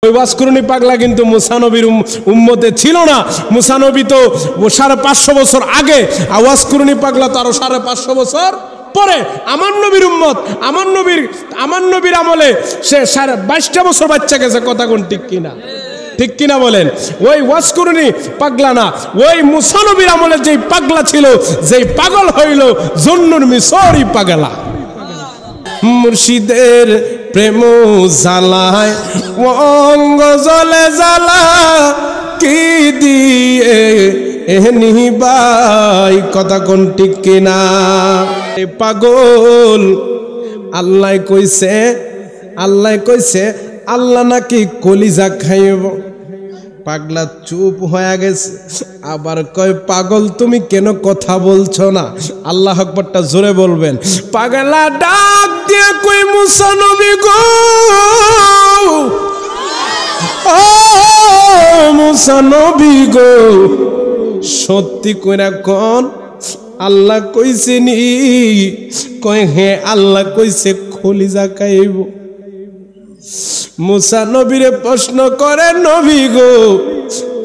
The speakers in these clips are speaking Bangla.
ওই ওয়াসকুরনি পাগলা কিন্তু মুসা নবীর উম্মতে ছিল না। মুসা নবী তো 550 বছর আগে, আর ওয়াসকুরনি পাগলা তো আরো 550 বছর পরে। আমার নবীর উম্মত, আমার নবীর আমলে সে 22টা বছর বাচ্চা গেছে। কথা কোন ঠিক কিনা? ঠিক কিনা বলেন? ওই ওয়াসকুরনি পাগলা না, ওই মুসা নবীর আমলে যেই পাগলা ছিল, যেই পাগল হইল জুন্নুন মিসরি পাগলা। মুর্শিদের প্রেম জ্বালায় অঙ্গ জলে জ্বালা কি দিয়ে নিবাই। কথা কোন ঠিক কিনা? পাগল আল্লাহ কইছে, আল্লাহ নাকি কলিজা খাইব। পাগলা চুপ হয়ে গেছে, আবার কয় পাগল তুমি কেন কথা বলছো না? আল্লাহু আকবারটা জোরে বলবেন। পাগলা ডাক দিয়ে কই মুসা নবী গো, ও মুসা নবী গো, সত্যি কইরা কোন আল্লাহ কইছে নি? কয় হ্যাঁ আল্লাহ কইছে কলিজা খাইব। মুসা নবীরে প্রশ্ন করে, নবী গো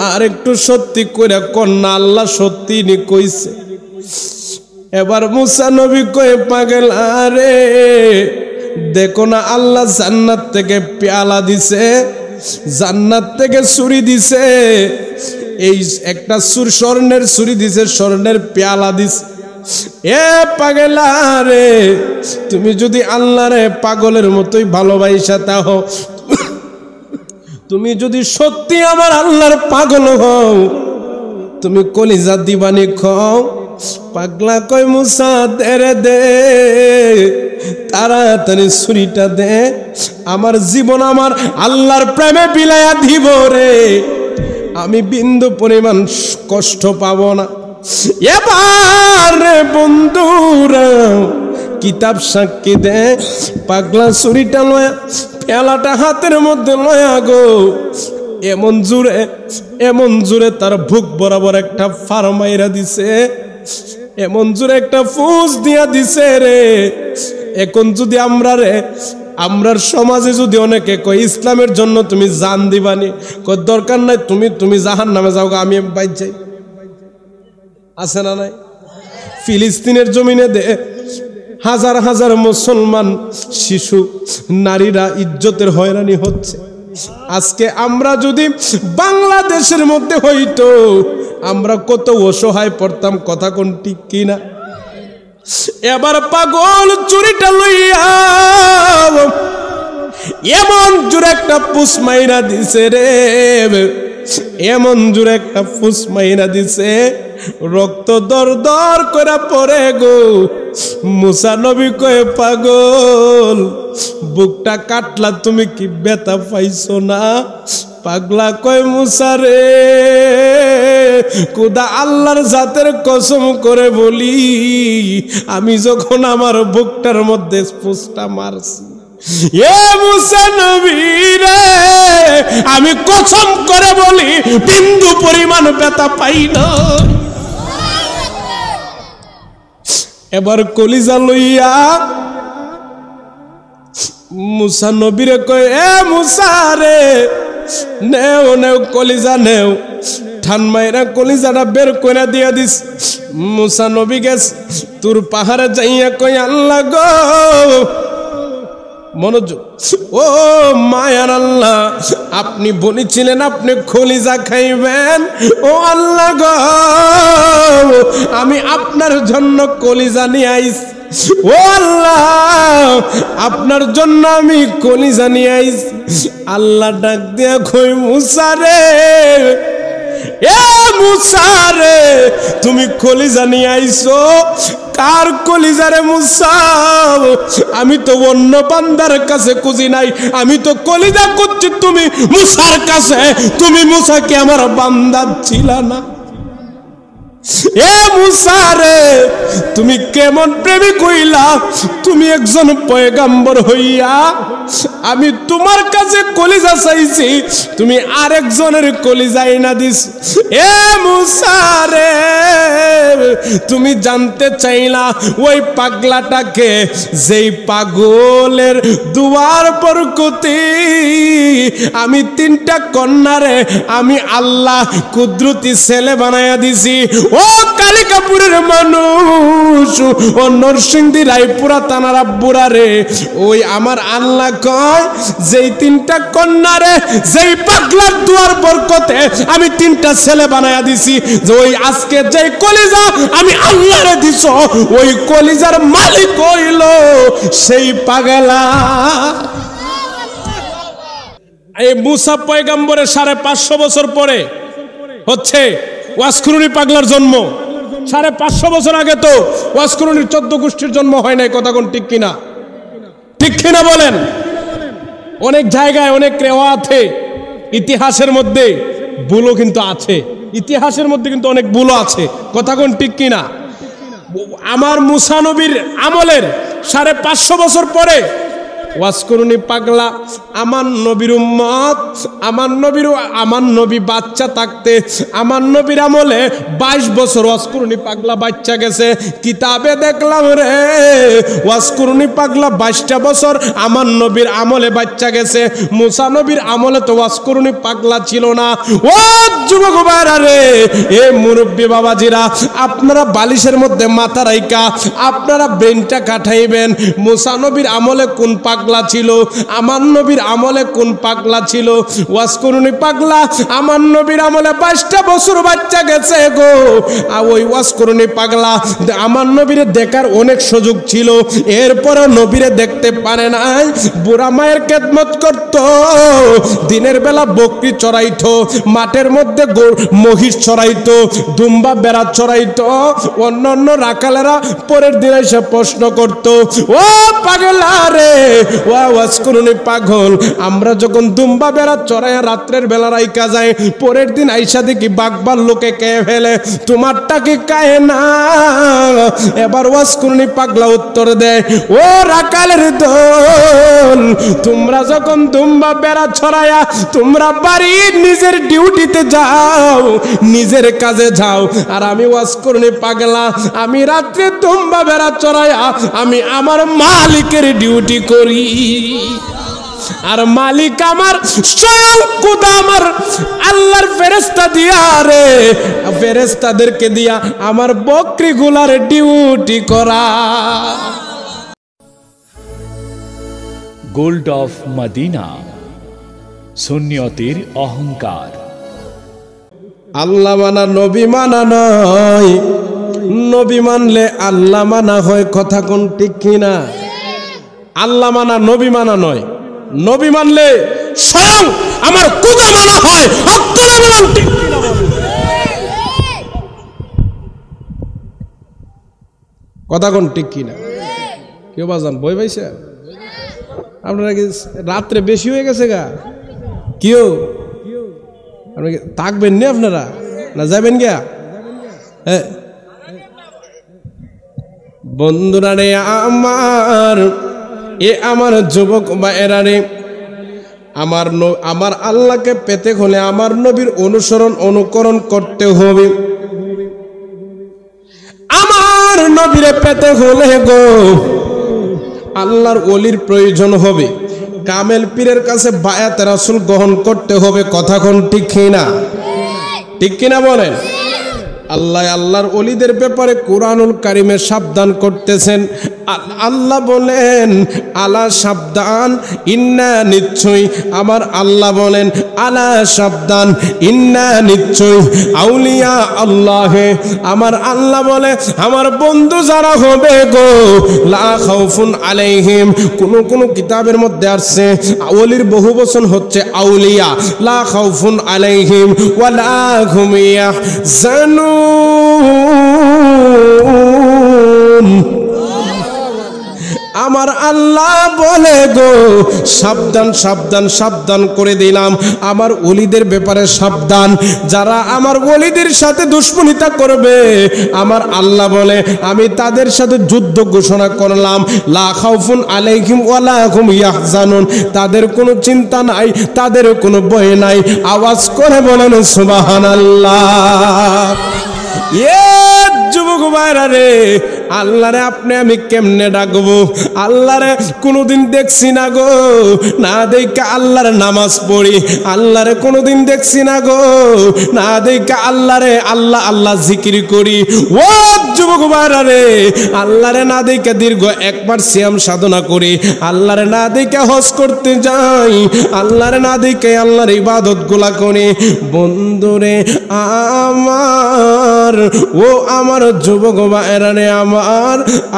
আর একটু সত্যি করে কোন না আল্লাহ সত্যি নি কইছে? এবার মুসা নবী কয়ে পাগল আরে দেখো না আল্লাহ জান্নাত থেকে পেয়ালা দিছে, জান্নাত থেকে ছুরি দিছে, এই একটা স্বর্ণের ছুরি দিছে, স্বর্ণের পেয়ালা দিছে। এ পাগলা রে, তুমি যদি আল্লাহরে পাগলের মতোই ভালোবাসা তাও, তুমি যদি সত্যি আমার আল্লাহর পাগল হও, তুমি কলিজা দিবানি খাও। পাগলা কয় মুসা দে রে দে, তাড়াতাড়ি ছুরিটা দে, আমার জীবন আমার আল্লাহর প্রেমে বিলায়া দিব রে, আমি বিন্দু পরিমাণ কষ্ট পাবো না। এবার বন্ধুরা কিতাব সাক্ষী দে, পাগলা ছুরিটা লয়া পেলাটা হাতের মধ্যে লয়া গো এমন জোরে তার বুক বরাবর একটা ফারমাইরা দিছে, এমন জোরে একটা ফুস দিয়া দিছে রে। এখন যদি আমরার সমাজে যদি অনেকে কয় ইসলামের জন্য তুমি জান দিবানি, কয় দরকার নাই, তুমি জাহান্নামে যাও, আমি বাইর যাই। আছে না নাই? ফিলিস্তিনের জমিনে দে হাজার হাজার মুসলমান শিশু নারীরা ইজ্জতের হয়রানি হচ্ছে। আজকে আমরা যদি বাংলাদেশের মধ্যে হইতো, আমরা কত অসহায় পড়তাম। কথা কোন ঠিক কিনা? এবার পাগল চুরিটা লইয়া এমন জোরে একটা পুষ মাইরা দিছে রে, এমন জোরে একটা ফুস মাইরা দিছে, রক্ত দর দর করে পড়ে গো। মুসা নবী কয়ে পাগল বুকটা কাটলা, তুমি কি ব্যথা পাইছো না? পাগলা কয় মুসা রে, খুদা আল্লাহর জাতের কসম করে বলি, আমি যখন আমার বুকটার মধ্যে ফুসটা মারছি, এ মুসা নবী রে, আমি কসম করে বলি বিন্দু পরিমাণ ব্যথা পাই না। এবার কলিজা লইয়া মুসা নবীরে কয়, এ মুসা রে, নেও কলিজা নেও। ঠান মাইরা কলিজাটা বের করে দিয়া দিস। মুসা নবী গেছে তোর পাহাড়ে যাইয়া কয়, আল্লাহ গো, মনোযোগ, ও মায়ার আল্লাহ, আপনি বলেছিলেন আপনি কলিজা খাইবেন। ও আল্লাহ গো, আমি আপনার জন্য কলিজা নিয়ে আইছি। ও আল্লাহ, আপনার জন্য আমি কলিজা নিয়ে আইছি। আল্লাহ ডাক দিয়া কই, মুসা রে, এ মুসা রে, তুমি কলিজা নিয়ে আইছো, কার কলিজা রে মুসা? আমি তো অন্য বান্দার কাছে খুঁজি নাই, আমি তো কলিজা করছি তুমি মুসার কাছে। তুমি মুসা কি আমার বান্দা ছিল না? এ মুসা রে, তুমি কেমন প্রেমিক হইলা? তুমি একজন পয়গাম্বর হইয়া আমি তোমার কাছে কলিজা চাইছি, তুমি আরেকজনের কলিজা এনে দিস। এ মুসা রে, তুমি জানতে চাইলা ওই পাগলাটাকে, যেই পাগলের দুয়ার বরকতে আমি 3টা কন্যারে আমি আল্লাহ কুদরতি ছেলে বানায়া দিছি। ও কালিকাপুরের মানুষ, ও নরসিংদী রায়পুরা থানার আব্বুরা রে, ওই আমার আল্লাহ কয় যেই 3টা কন্যারে যেই পাগলার দুয়ার বরকতে আমি 3টা ছেলে বানায়া দিছি, যে ওই আজকে যেই কলিজা আমি আল্লাহরে দিছ, ওই কলিজার মালিক হইল সেই পাগলা। এই মুসা পয়গম্বরের 550 বছর পরে হচ্ছে ওয়াসকুরুনি পাগলার জন্ম। 550 বছর আগে তো ওয়াসকুরুনির 14 গোষ্ঠীর জন্ম হয় নাই। কথা কোন ঠিক কিনা? ঠিক কিনা বলেন? অনেক জায়গায় অনেক রেওয়াতে ইতিহাসের মধ্যে ভুলও কিন্তু আছে, ইতিহাসের মধ্যে কিন্তু অনেক ভুলও আছে। কথা কোন ঠিক কিনা? আমার মুসা নবীর আমলের 550 বছর পরে ওয়াসকুরুনি পাগলা আমার নবীর উম্মত, আমার নবী বাচ্চা থাকতে আমার নবীর আমলে 22 বছর ওয়াসকুরুনি পাগলা বাচ্চা গেছে। কিতাবে দেখলাম রে, ওয়াসকুরুনি পাগলা 22টা বছর আমার নবীর আমলে বাচ্চা গেছে। মুসা নবীর আমলে তো ওয়াসকুরুনি পাগলা ছিল না। ও যুবক ভাইরা রে, এ মুরব্বী বাবাজিরা, আপনারা বালিশের মধ্যে মাথা রাইকা আপনারা ব্রেনটা কাটাইবেন। মুসা নবীর আমলে কোন পাগলা ছিল, আমার নবীর আমলে কোন পাগলা ছিল? ওয়াসকুরুনি পাগলা আমার নবীর আমলে 22টা বছর বাচ্চা গেছে গো। আর ওই ওয়াসকুরুনি পাগলা আমার নবীরে দেখার অনেক সুযোগ ছিল, এরপরও নবীরে দেখতে পারে নাই। বুড়া মায়ের খেদমত করত, দিনের বেলা বকরি চড়াইতো, মাঠের মধ্যে মহিষ চড়াইতো, দুম্বা বেড়া চড়াইতো। অন্যান্য রাখালেরা পরের দিন এসে প্রশ্ন করত, ও পাগলা রে, ও ওয়াসকুরুনি পাগল, আমরা যখন দুম্বা বেড়া চড়াইয়া রাত্রের বেলা রাইকা যায়, পরের দিন আইসা দেখি বাঘবার লোকে কে ফেলে, তোমারটা কি কায়ে না? এবার ওয়াসকুরুনি পাগলা উত্তর দেয়, ও রাখালের দল, তোমরা যখন দুম্বা বেড়া ছড়াইয়া তোমরা বাড়ির নিজের ডিউটিতে যাও, নিজের কাজে যাও, আর আমি ওয়াসকুরুনি পাগলা আমি রাত্রে দুম্বা বেড়া চড়াইয়া আমি আমার মালিকের ডিউটি করি। আর মালিক আমার স্বয়ং খোদা আমার আল্লাহর ফেরেশতা দিয়া রে, ফেরেশতাদেরকে দিয়া আমার বকরিগুলার ডিউটি করা। গোল্ড অফ মদিনা, সুন্নিয়তের অহংকার। আল্লাহ মানা নবী মানা নয়, নবী মানলে আল্লাহ মানা হয়। কথা কোন ঠিক কিনা? আল্লাহ মানা নবী মানা নয়, নবী মানলে স্বয়ং আমার খোদা মানা হয়। কথা কোন ঠিক কিনা? কেউ বাজান বই পাইছে? আপনারা কি রাত্রে বেশি হয়ে গেছে গা? কেউ আপনাকে থাকবেন না? আপনারা না যাবেন গিয়া? হ্যাঁ বন্ধুরা রে আমার, এ আমার যুবক বা এরারে, আমার আল্লাহকে পেতে হলে আমার নবীর অনুসরণ অনুকরণ করতে হবে। আমার নবীরে পেতে হলে গো আল্লাহর ওলির প্রয়োজন হবে, কামেল পীরের কাছে বায়াত রাসূল গ্রহণ করতে হবে। কথা কোন ঠিক কিনা? ঠিক কিনা বলেন? আল্লাহ আল্লাহর ওলিদের ব্যাপারে কুরআনুল কারীমে সাবধান করতেছেন। আল্লাহ বলেন আলা সাবধান, ইন্না নিশ্চয়, আমার আল্লাহ বলেন আলা সাবধান, ইন্না নিশ্চয়, আউলিয়া আল্লাহে, আমার আল্লাহ বলে আমার বন্ধু যারা হবে গো, লা খাউফুন আলাইহিম, কোন কিতাবের মধ্যে আসছে ওলির বহু বচন হচ্ছে আউলিয়া, লা খাউফুন আলাইহিম ওয়ালা হুম ইয়াহজানুন। আমার আল্লাহ বলে গো সাবধান সাবধান সাবধান করে দিলাম, আমার ওলিদের ব্যাপারে সাবধান। যারা আমার ওলিদের সাথে দুশমনিতা করবে, আমার আল্লাহ বলে আমি তাদের সাথে যুদ্ধ ঘোষণা করলাম। লা খাউফুন আলাইহিম ওয়ালা হুম ইয়াহজানুন, তাদের কোনো চিন্তা নাই, তাদের কোনো ভয় নাই। আওয়াজ করে বলেন সুবহানাল্লাহ। যুবক ভাইরা রে, আল্লাহরে আপনি আমি কেমনে ডাকবো? আল্লাহরে কোনোদিন দেখছি না গো, না দেখে আল্লাহর নামাজ পড়ি। আল্লাহরে কোনোদিন দেখছি না গো, না দেখে আল্লাহরে আল্লাহ আল্লাহ জিকির করি। ও যুবক ভাইরা রে, আল্লাহরে না দেখে দীর্ঘ একবার সিয়াম সাধনা করি, আল্লাহরে না দেখে হজ করতে যাই, আল্লাহরে না দেখে আল্লাহর ইবাদত গুলা করি। বন্ধুরে আমার, ও আমার যুবক ভাইরা রে,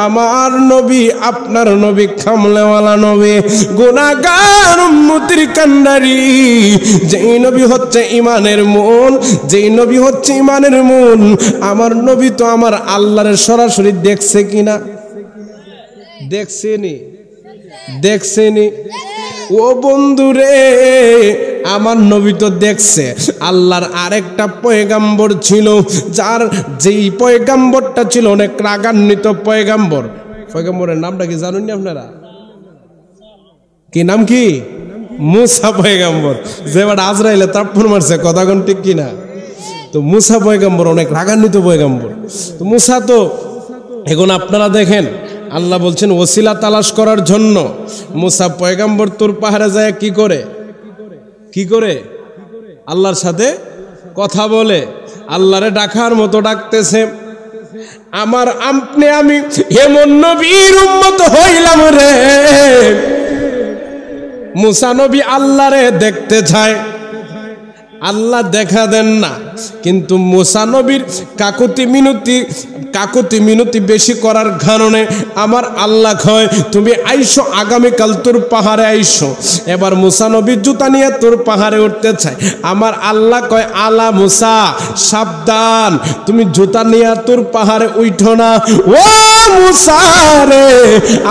আমার নবী, আপনার নবী কামলেওয়ালা নবী, গুনাহগার উম্মতের কান্ডারি, যেই নবী হচ্ছে ইমানের মূল, যেই নবী হচ্ছে ইমানের মূল। আমার নবী তো আমার আল্লাহর সরাসরি দেখছে কিনা? দেখছেনি? দেখছেনি? ও বন্ধুরে, আমার নবী তো দেখছে। আল্লাহর আরেকটা পয়গাম্বর ছিল, যার যেই পয়গাম্বরটা ছিল অনেক রাগান্বিত পয়গাম্বর। পয়গাম্বরের নামটা কি জানেন আপনারা? কি নাম? কি? মুসা পয়গাম্বর। যে এবার আজরাইলে তাপ্পর মারছে, কথা কোন ঠিক কিনা? তো মুসা পয়গাম্বর অনেক রাগান্বিত পয়গাম্বর। তো মুসা তো এখন আপনারা দেখেন, আল্লাহ বলছেন ওসিলা তালাশ করার জন্য মুসা পয়গাম্বর তোর পাহাড়ে যায় কি করে? কি করে? আল্লাহর সাথে কথা বলে, আল্লাহরে ডাকার মতো ডাকতেছে। আমার আপনি আমি এমন নবীর উম্মত হইলাম রে, মুসা নবী আল্লাহরে দেখতে চায়, আল্লাহ দেখা দেন না। কিন্তু মুসা নবীর কাকুতি মিনতি বেশি করার কারণে আমার আল্লাহ কয় তুমি আইসো, আগামীকাল তোর পাহাড়ে আইসো। এবার মুসা নবী জুতা নিয়ে তোর পাহাড়ে উঠতে চায়। আমার আল্লাহ কয় আলা মুসা সাবধান, তুমি জুতা নিয়ে তোর পাহাড়ে উঠো না। ও মুসা রে,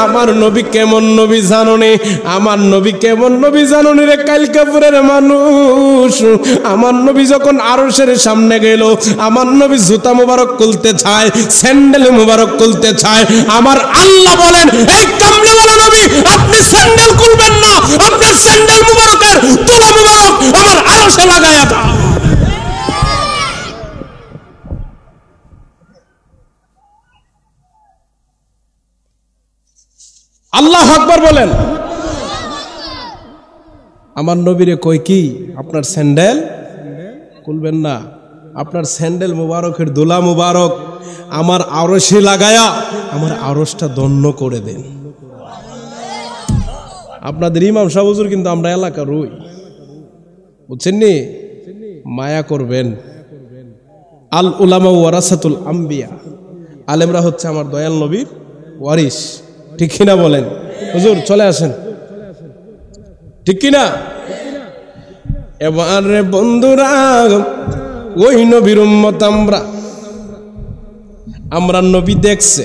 আমার নবী কেমন নবী জাননি? আমার নবী কেমন নবী জাননি রে? কালকাপুরের মানুষ, আমার নবী যখন আরশের সামনে গেল, আমার নবী জুতা মুবারক খুলতে চায়, স্যান্ডেল মুবারক খুলতে চায়। আমার আল্লাহ বলেন এই কামলিওয়ালা নবী, আপনি স্যান্ডেল খুলবেন না, আপনার স্যান্ডেল মুবারকের তুলা মুবারক আমার আরশে লাগায়া দাও। আল্লাহু আকবার বলেন। আমার নবীরে কই কি আপনার স্যান্ডেল খুলবেন না, আপনার স্যান্ডেল মুবারকের দোলা মুবারক আমার আরশে লাগায়া আমার আরশটা ধন্য করে দেন। আপনাদের ইমাম সাহেব হুজুর কিন্তু আমরা এলাকার রই, বুঝছেন নি? মায়া করবেন। আল উলামা ওয়ারাসাতুল আম্বিয়া, আলেমরা হচ্ছে আমার দয়াল নবীর ওয়ারিস, ঠিক কিনা বলেন? হুজুর চলে আসেন, ঠিক কিনা? এবার বন্ধুরা, ওই নবীর উম্মত আমরা নবী দেখছে,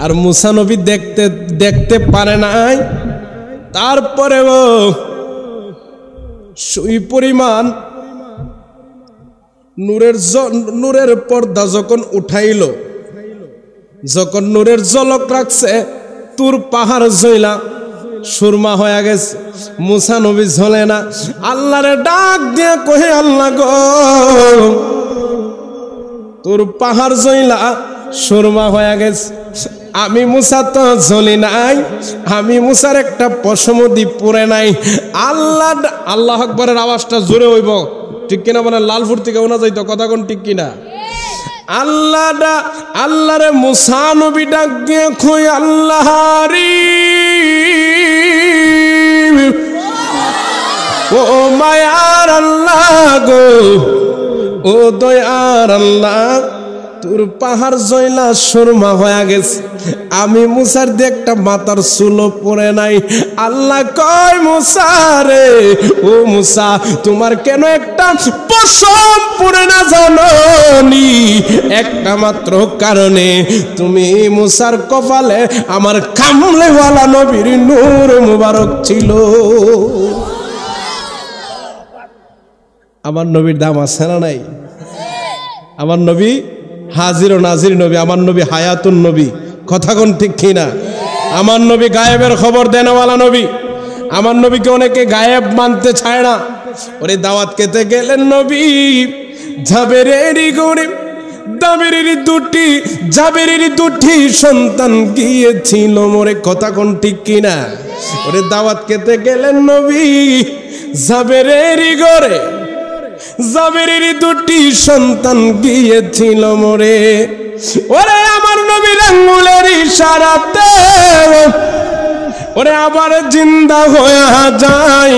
আর মুসা নবী দেখতে পারে নাই। তারপরেও সেই পরিমাণ নূরের পর্দা যখন উঠাইল, যখন নূরের ঝলক রাখছে, তোর পাহাড় জইলা সুরমা হয়ে গেছে। মুসা নবী ঝলে না, আল্লাহরে ডাক দিয়ে কহে আল্লাহ গো, তোর পাহাড় জইলা সুরমা হয়ে গেছে, আমি মুসা তো ঝলি নাই, আমি মুসার একটা পশমদি পরে নাই। আল্লাহ আকবরের আওয়াজটা জোরে হইব, ঠিক কিনা বলে? লালপুর থেকে ওনা যাইতো, কথা কোন ঠিক কিনা? আল্লাহরে মুসা নবী ডাক দিয়ে কই আল্লাহ রে, ও মায়ার আল্লাহ গো, ও দয়ার আল্লাহ, তোর পাহাড় জয়লা সুরমা হয়ে গেছে, আমি মুসার দিয়ে একটা মাথার চুলো পরে নাই। আল্লাহ কয় মুসা রে, ও মুসা তোমার কেন একটা পশম পরে না জানো নি? একটা মাত্র কারণে, তুমি মুসার কপালে আমার কামলেওয়ালা নবীর নূর মুবারক ছিল। আমার নবীর দাম আছে না নাই? আমার নবী হাজির ও নাজির নবী, আমার নবী হায়াতুন নবী, কথা কোন ঠিক কিনা? আমার নবী গায়েবের খবর দেনওয়ালা নবী। আমার নবীকে অনেকে গায়েব মানতে চায় না। ওরে দাওয়াত খেতে গেলেন নবী, জাবেরেরই গরিব জাবেরেরই দুটি সন্তান গিয়েছিল মোরে, কথা কোন ঠিক কিনা? ওরে দাওয়াত খেতে গেলেন নবী, জাবেরেরই দুটি সন্তান গিয়েছিল মোরে। ওরে আমার নবীর আঙ্গুলের ইশারাতে ওরে আবার জিন্দা হয়ে যায়।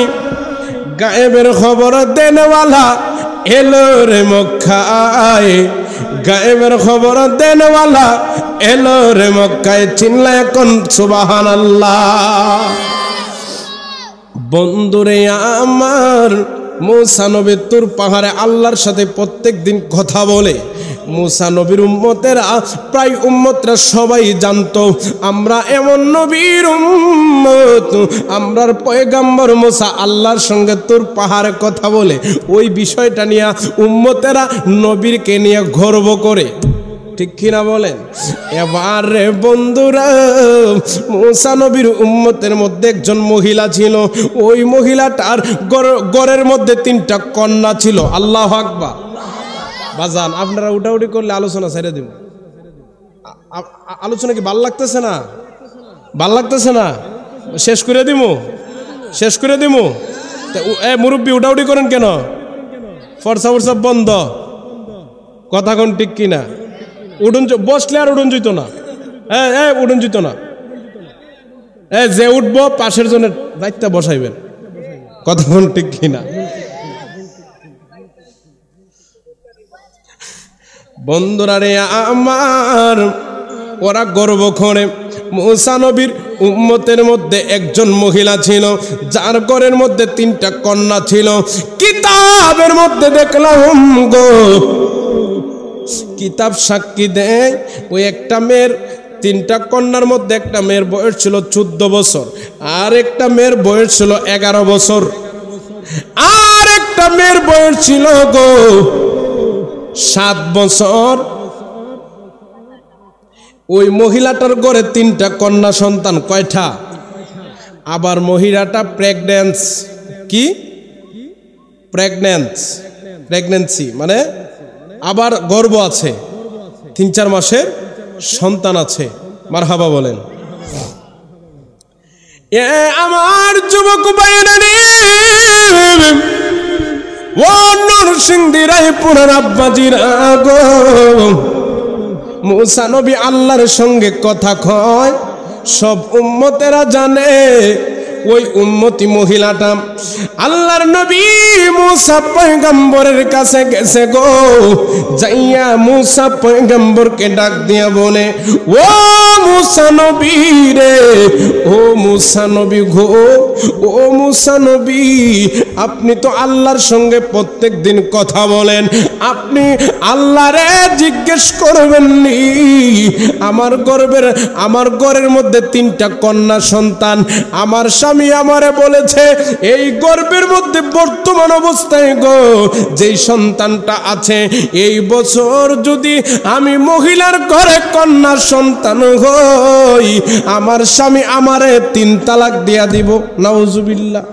গায়েবের খবর দেনওয়ালা এলো রে মক্কায়, গায়েবের খবর দেনওয়ালা এলো রে মক্কায়, চিনলা এখন সুবহানাল্লাহ। বন্ধুরে আমার, মুসা নবী তুর পাহাড়ে আল্লাহর সাথে প্রত্যেক দিন কথা বলে। মুসা নবীর উম্মতেরা, প্রায় উম্মতরা সবাই জানতো আমরা এমন নবীর উম্মত, আমরার পয়গাম্বর মুসা আল্লাহর সঙ্গে তুর পাহাড়ে কথা বলে। ওই বিষয়টা নিয়ে উম্মতেরা নবীরকে নিয়ে গর্ব করে, ঠিক কিনা বলেন? এবারে বন্ধুরা, মুসা নবীর উম্মতের মধ্যে একজন মহিলা ছিল। ওই মহিলাটার গড়ের মধ্যে 3টা কন্যা ছিল। আল্লাহু আকবার। বাজান আপনারা উঠাউঠি করলে আলোচনা ছেড়ে দিব। আলোচনা কি ভাল লাগতেছে না? ভাল লাগতেছে না? শেষ করে দিব। মুরব্বী উঠাউঠি করেন কেন? ফরসা বন্ধ, কথা কোন ঠিক কিনা? উডুন বসলে আর উডুন যেত না, উডুন যেত না। যে উঠবো পাশের জনের দায়িত্ব বসাইবেন, কথা কোন ঠিক কিনা? বন্ধুরা রে আমার, ওরা গর্ব করে মুসা নবীর উম্মতের মধ্যে একজন মহিলা ছিল যার ঘরের মধ্যে 3টা কন্যা ছিল। কিতাবের মধ্যে দেখলাম গো, কিতাব সাক্ষী দেয় ওই একটা মেয়ের 3টা কন্যার মধ্যে একটা মেয়ের বয়স ছিল 14 বছর, আর একটা মেয়ের বয়স ছিল 11 বছর, আর একটা মেয়ের বয়স ছিল গো 7 বছর। ওই মহিলাটার ঘরে 3টা কন্যা সন্তান। কয়টা? আবার মহিলাটা প্রেগন্যান্সি মানে আবার গর্ভ আছে, 3-4 মাসের সন্তান আছে। মারহাবা বলেন। এ আমার যুবক ভাইরা রে, ও নরসিংদী রায়পুরের আব্বাজিরা গো, মুসা নবী আল্লাহর সঙ্গে কথা কয়, সব উম্মতেরা জানে ওই উম্মতি মহিলাটা আল্লাহর নবী মুসা পয়গম্বরের কাছে গেছে গো। যাইয়া মুসা পয়গম্বরকে ডাক দিয়া বলে, ও মুসা নবী রে, ও মুসা নবী গো, ও মুসা নবী, আপনি তো আল্লাহর সঙ্গে প্রত্যেক দিন কথা বলেন, আপনি আল্লাহরে জিজ্ঞেস করবেননি আমার ঘরের মধ্যে 3টা কন্যা সন্তান, আমার স্বামী আমারে বলেছে এই গর্ভের মধ্যে বর্তমান অবস্থায় গো যেই সন্তানটা আছে, এই বছর যদি আমি মহিলার ঘরে কন্যা সন্তান হই, আমার স্বামী আমারে 3 তালাক দিয়া দিব। নাউজুবিল্লাহ।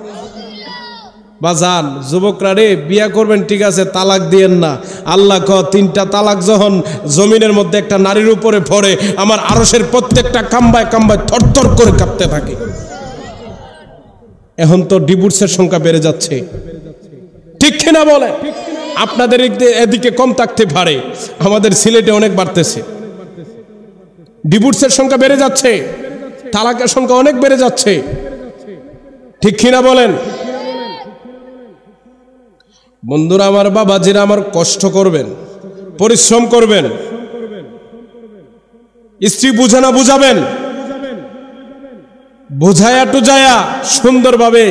বাজান যুবকরা রে, বিয়া করবেন ঠিক আছে, তালাক দিয়েন না। আল্লাহ 3টা তালাক যখন জমিনের মধ্যে একটা নারীর উপরে পড়ে, আমার আরশের প্রত্যেকটা কাম্বায় থরথর করে কাঁপতে থাকে। এখন তো ডিভোর্সের সংখ্যা বেড়ে যাচ্ছে, ঠিক কিনা বলে? আপনাদের এদিকে কম থাকতে পারে, আমাদের সিলেটে অনেক বাড়তেছে। ডিভোর্সের সংখ্যা বেড়ে যাচ্ছে, তালাকের সংখ্যা অনেক বেড়ে যাচ্ছে, ঠিক কিনা বলেন? বন্ধুরা আমার, বাবাজিরা আমার, কষ্ট করবেন, পরিশ্রম করবেন, স্ত্রী বুঝে না বুঝাবেন, বুঝায়া টুজায়া সুন্দরভাবে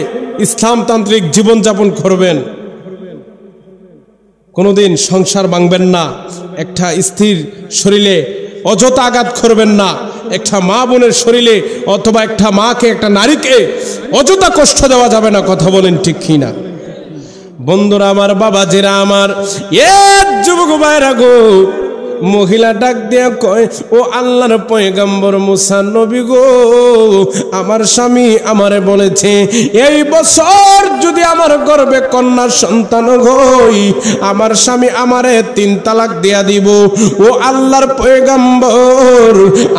ইসলামতান্ত্রিক জীবনযাপন করবেন। কোনোদিন সংসার ভাঙবেন না, একটা স্ত্রীর শরীরে অযথা আঘাত করবেন না, একটা মা বোনের শরীরে অথবা একটা মাকে, একটা নারীকে অযথা কষ্ট দেওয়া যাবে না। কথা বলেন ঠিক কি না? বন্ধুরা আমার, বাবাজিরা আমার, যুবক ভাইরা গো, মহিলা ডাক দিয়া কয়, ও আল্লাহর পয়গম্বর মুসা নবী গো, আমার স্বামী আমারে বলেছে এই বছর যদি আমার গর্ভে কন্যা সন্তান হই, আমার স্বামী আমারে 3 তালাক দিয়া দিব। ও আল্লাহর পয়গম্বর,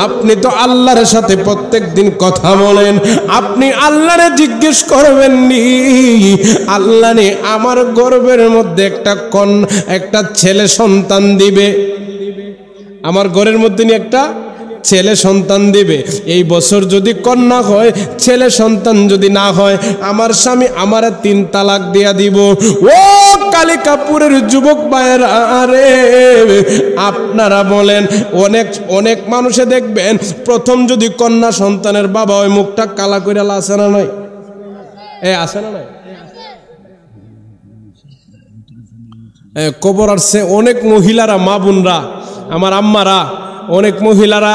আপনি তো আল্লাহর সাথে প্রত্যেক দিন কথা বলেন, আপনি আল্লাহরে জিজ্ঞেস করবেন নি আল্লাহ নে আমার গর্ভের মধ্যে একটা ছেলে সন্তান দিবে, আমার ঘরের মধ্যে নিয়ে একটা ছেলে সন্তান দিবে। এই বছর যদি কন্যা হয়, ছেলে সন্তান যদি না হয়, আমার স্বামী আমারে 3 তালাক দিয়া দিব। ও কালিকাপুরের যুবক ভাইরা রে, আপনারা বলেন, অনেক মানুষে দেখবেন প্রথম যদি কন্যা সন্তানের বাবা ওই মুখটা কালা করে আসে না নয়? আসে না নয়? কবর আসছে অনেক মহিলারা, মা বোনরা, আমার আম্মারা, অনেক মহিলারা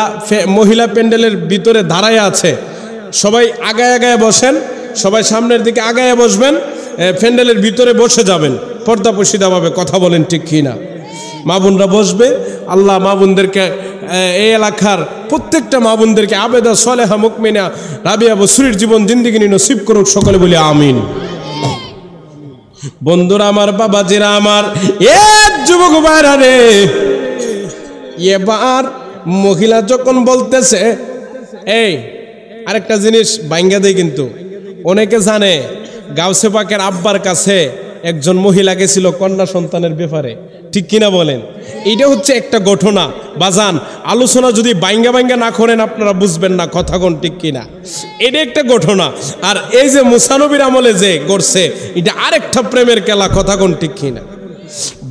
মহিলা প্যান্ডেলের ভিতরে দাঁড়ায় আছে। সবাই আগায় আগায় বসেন, সবাই সামনের দিকে আগায় বসবেন, প্যান্ডেলের ভিতরে বসে যাবেন পর্দা পশিদাভাবে। কথা বলেন ঠিক কি না? মা বোনরা বসবে। আল্লাহ মা বোনদেরকে, এই এলাকার প্রত্যেকটা মা বোনদেরকে আবেদা সলেহা মুকমিনা রাবিয়া বসুরির জীবন জিন্দিগি নসিব করুক, সকলে বলি আমিন। বন্ধুরা আমার, বাবাজিরা আমার, যুবক ভাইরা রে, এবার মহিলা যখন বলতেছে, এই আরেকটা জিনিস ভাঙ্গা দেয়, কিন্তু অনেকে জানে গাউসে পাকের আব্বার কাছে একজন মহিলা গেছিল কন্যা সন্তানের ব্যাপারে, ঠিক কিনা বলেন? এইটা হচ্ছে একটা ঘটনা বাজান, আলোচনা যদি বাইঙ্গা না করেন আপনারা বুঝবেন না, কথা কোন ঠিক কিনা? এটা একটা ঘটনা। আর এই যে মুসা নবীর আমলে যে করছে, এটা আরেকটা প্রেমের খেলা, কথা কোন ঠিক কিনা?